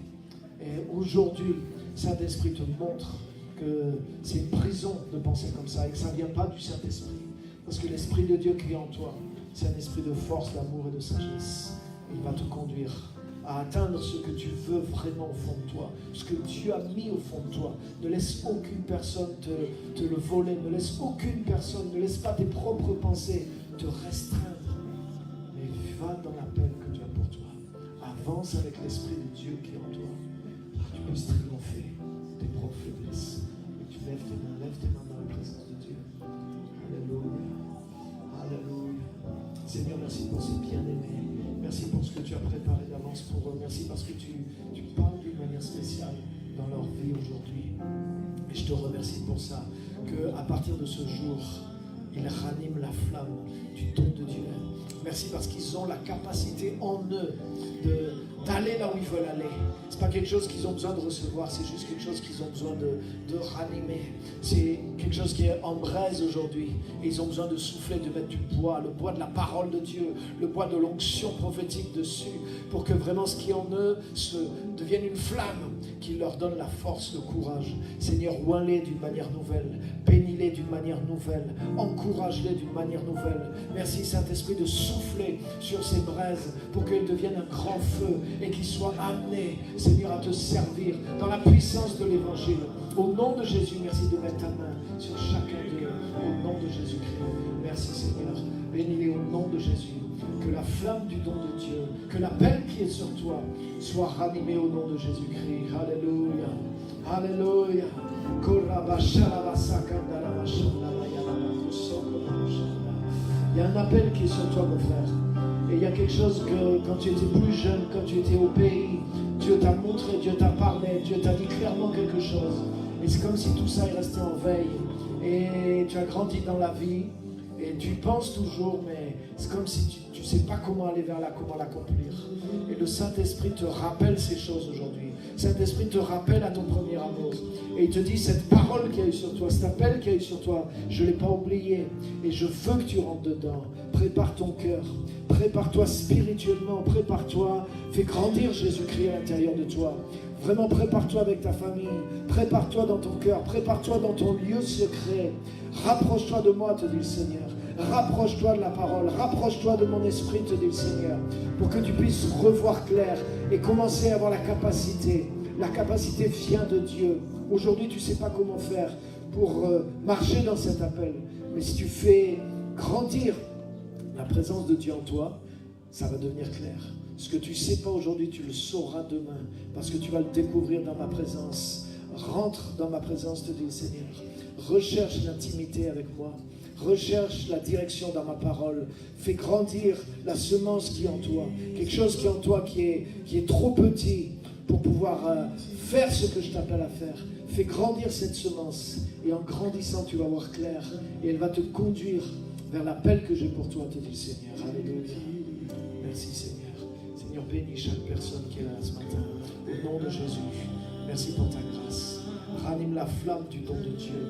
Et aujourd'hui, Saint-Esprit te montre que c'est une prison de penser comme ça et que ça ne vient pas du Saint-Esprit. Parce que l'Esprit de Dieu qui est en toi, c'est un esprit de force, d'amour et de sagesse. Et il va te conduire à atteindre ce que tu veux vraiment au fond de toi, ce que Dieu a mis au fond de toi. Ne laisse aucune personne te le voler, ne laisse aucune personne, ne laisse pas tes propres pensées te restreindre. Mais va dans l'appel que Dieu a pour toi. Avance avec l'Esprit de Dieu qui est en toi. Tu puisses triompher tes propres faiblesses. Lève tes mains dans la présence de Dieu. Alléluia. Alléluia. Seigneur, merci pour ces bien-aimés. Merci pour ce que tu as préparé d'avance pour eux. Merci parce que tu parles d'une manière spéciale dans leur vie aujourd'hui. Et je te remercie pour ça. Qu'à partir de ce jour, ils raniment la flamme du don de Dieu. Merci parce qu'ils ont la capacité en eux d'aller là où ils veulent aller. C'est pas quelque chose qu'ils ont besoin de recevoir, c'est juste quelque chose qu'ils ont besoin de ranimer. C'est quelque chose qui est en braise aujourd'hui. Et ils ont besoin de souffler, de mettre du bois, le bois de la parole de Dieu, le bois de l'onction prophétique dessus, pour que vraiment ce qui est en eux devienne une flamme qui leur donne la force, le courage. Seigneur, oins-les d'une manière nouvelle, bénis-les d'une manière nouvelle, encourage-les d'une manière nouvelle. Merci Saint-Esprit de souffler sur ces braises pour qu'elles deviennent un grand feu et qu'ils soient amenés, Seigneur, à te servir dans la puissance de l'Évangile. Au nom de Jésus, merci de mettre ta main sur chacun d'eux. Au nom de Jésus-Christ. Merci Seigneur. Bénis-les au nom de Jésus. Que la flamme du don de Dieu, que l'appel qui est sur toi soit ranimé au nom de Jésus-Christ. Alléluia. Alléluia. Il y a un appel qui est sur toi, mon frère. Et il y a quelque chose que quand tu étais plus jeune, quand tu étais au pays, Dieu t'a montré, Dieu t'a parlé, Dieu t'a dit clairement quelque chose. Et c'est comme si tout ça est resté en veille. Et tu as grandi dans la vie. Et tu penses toujours, mais c'est comme si tu ne sais pas comment aller vers là, comment l'accomplir. Et le Saint-Esprit te rappelle ces choses aujourd'hui. Le Saint-Esprit te rappelle à ton premier amour. Et il te dit, cette parole qu'il y a eu sur toi, cet appel qu'il y a eu sur toi, je ne l'ai pas oublié. Et je veux que tu rentres dedans. Prépare ton cœur. Prépare-toi spirituellement. Prépare-toi. Fais grandir Jésus-Christ à l'intérieur de toi. Vraiment, prépare-toi avec ta famille. Prépare-toi dans ton cœur. Prépare-toi dans ton lieu secret. Rapproche-toi de moi, te dit le Seigneur. Rapproche-toi de la parole. Rapproche-toi de mon esprit, te dit le Seigneur. Pour que tu puisses revoir clair et commencer à avoir la capacité. La capacité vient de Dieu. Aujourd'hui, tu ne sais pas comment faire pour marcher dans cet appel. Mais si tu fais grandir la présence de Dieu en toi, ça va devenir clair. Ce que tu ne sais pas aujourd'hui, tu le sauras demain. Parce que tu vas le découvrir dans ma présence. Rentre dans ma présence, te dit le Seigneur. Recherche l'intimité avec moi. Recherche la direction dans ma parole. Fais grandir la semence qui est en toi. Quelque chose qui est en toi qui est trop petit pour pouvoir faire ce que je t'appelle à faire. Fais grandir cette semence. Et en grandissant, tu vas voir clair. Et elle va te conduire vers l'appel que j'ai pour toi, te dit le Seigneur. Alléluia. Merci Seigneur. Seigneur, bénis chaque personne qui est là ce matin. Au nom de Jésus. Merci pour ta grâce. Ranime la flamme du don de Dieu.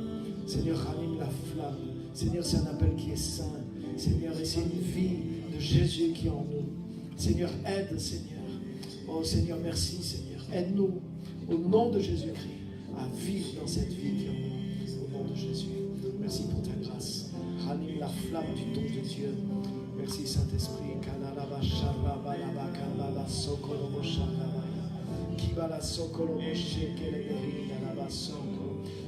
Seigneur, ranime la flamme. Seigneur, c'est un appel qui est saint. Seigneur, et c'est une vie de Jésus qui est en nous. Seigneur, aide, Seigneur. Oh Seigneur, merci, Seigneur. Aide-nous, au nom de Jésus-Christ, à vivre dans cette vie qui est en nous. Au nom de Jésus. Merci pour ta grâce. Ranime la flamme du don de Dieu. Merci, Saint-Esprit.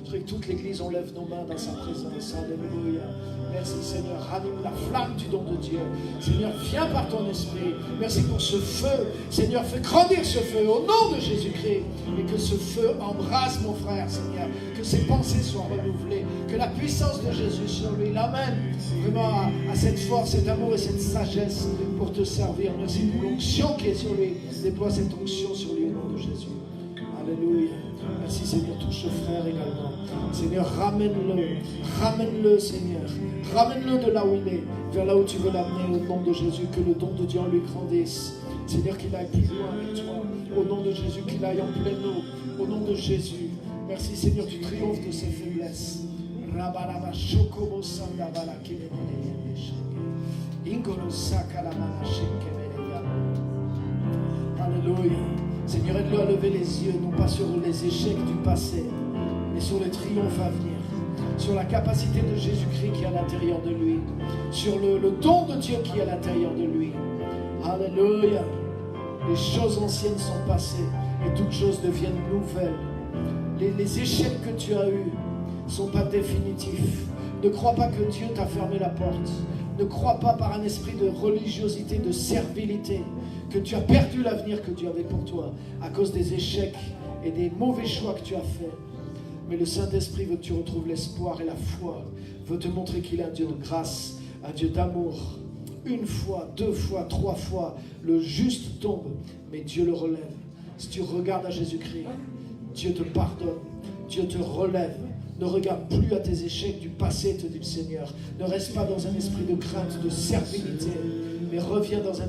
Je prie que toute l'Église, on lève nos mains dans sa présence. Alléluia. Merci Seigneur. Ranime la flamme du don de Dieu. Seigneur, viens par ton esprit. Merci pour ce feu. Seigneur, fais grandir ce feu au nom de Jésus-Christ. Et que ce feu embrase mon frère, Seigneur. Que ses pensées soient renouvelées. Que la puissance de Jésus sur lui l'amène vraiment à cette force, cet amour et cette sagesse pour te servir. Merci pour l'onction qui est sur lui. Déploie cette onction sur lui au nom de Jésus. Alléluia. Merci Seigneur, touche ce frère également. Seigneur, ramène-le Seigneur. Ramène-le de là où il est, vers là où tu veux l'amener au nom de Jésus. Que le don de Dieu en lui grandisse. Seigneur, qu'il aille plus loin avec toi. Au nom de Jésus, qu'il aille en pleine eau. Au nom de Jésus. Merci Seigneur, tu triomphes de ses faiblesses. Alléluia. Seigneur, aide-le à lever les yeux, non pas sur les échecs du passé, mais sur le triomphe à venir, sur la capacité de Jésus-Christ qui est à l'intérieur de lui, sur le don de Dieu qui est à l'intérieur de lui. Alléluia. Les choses anciennes sont passées et toutes choses deviennent nouvelles. Les échecs que tu as eus ne sont pas définitifs. Ne crois pas que Dieu t'a fermé la porte. Ne crois pas par un esprit de religiosité, de servilité, que tu as perdu l'avenir que Dieu avait pour toi à cause des échecs et des mauvais choix que tu as faits. Mais le Saint-Esprit veut que tu retrouves l'espoir et la foi, veut te montrer qu'il est un Dieu de grâce, un Dieu d'amour. Une fois, deux fois, trois fois, le juste tombe, mais Dieu le relève. Si tu regardes à Jésus-Christ, Dieu te pardonne, Dieu te relève. Ne regarde plus à tes échecs du passé, te dit le Seigneur. Ne reste pas dans un esprit de crainte, de servilité, mais reviens dans un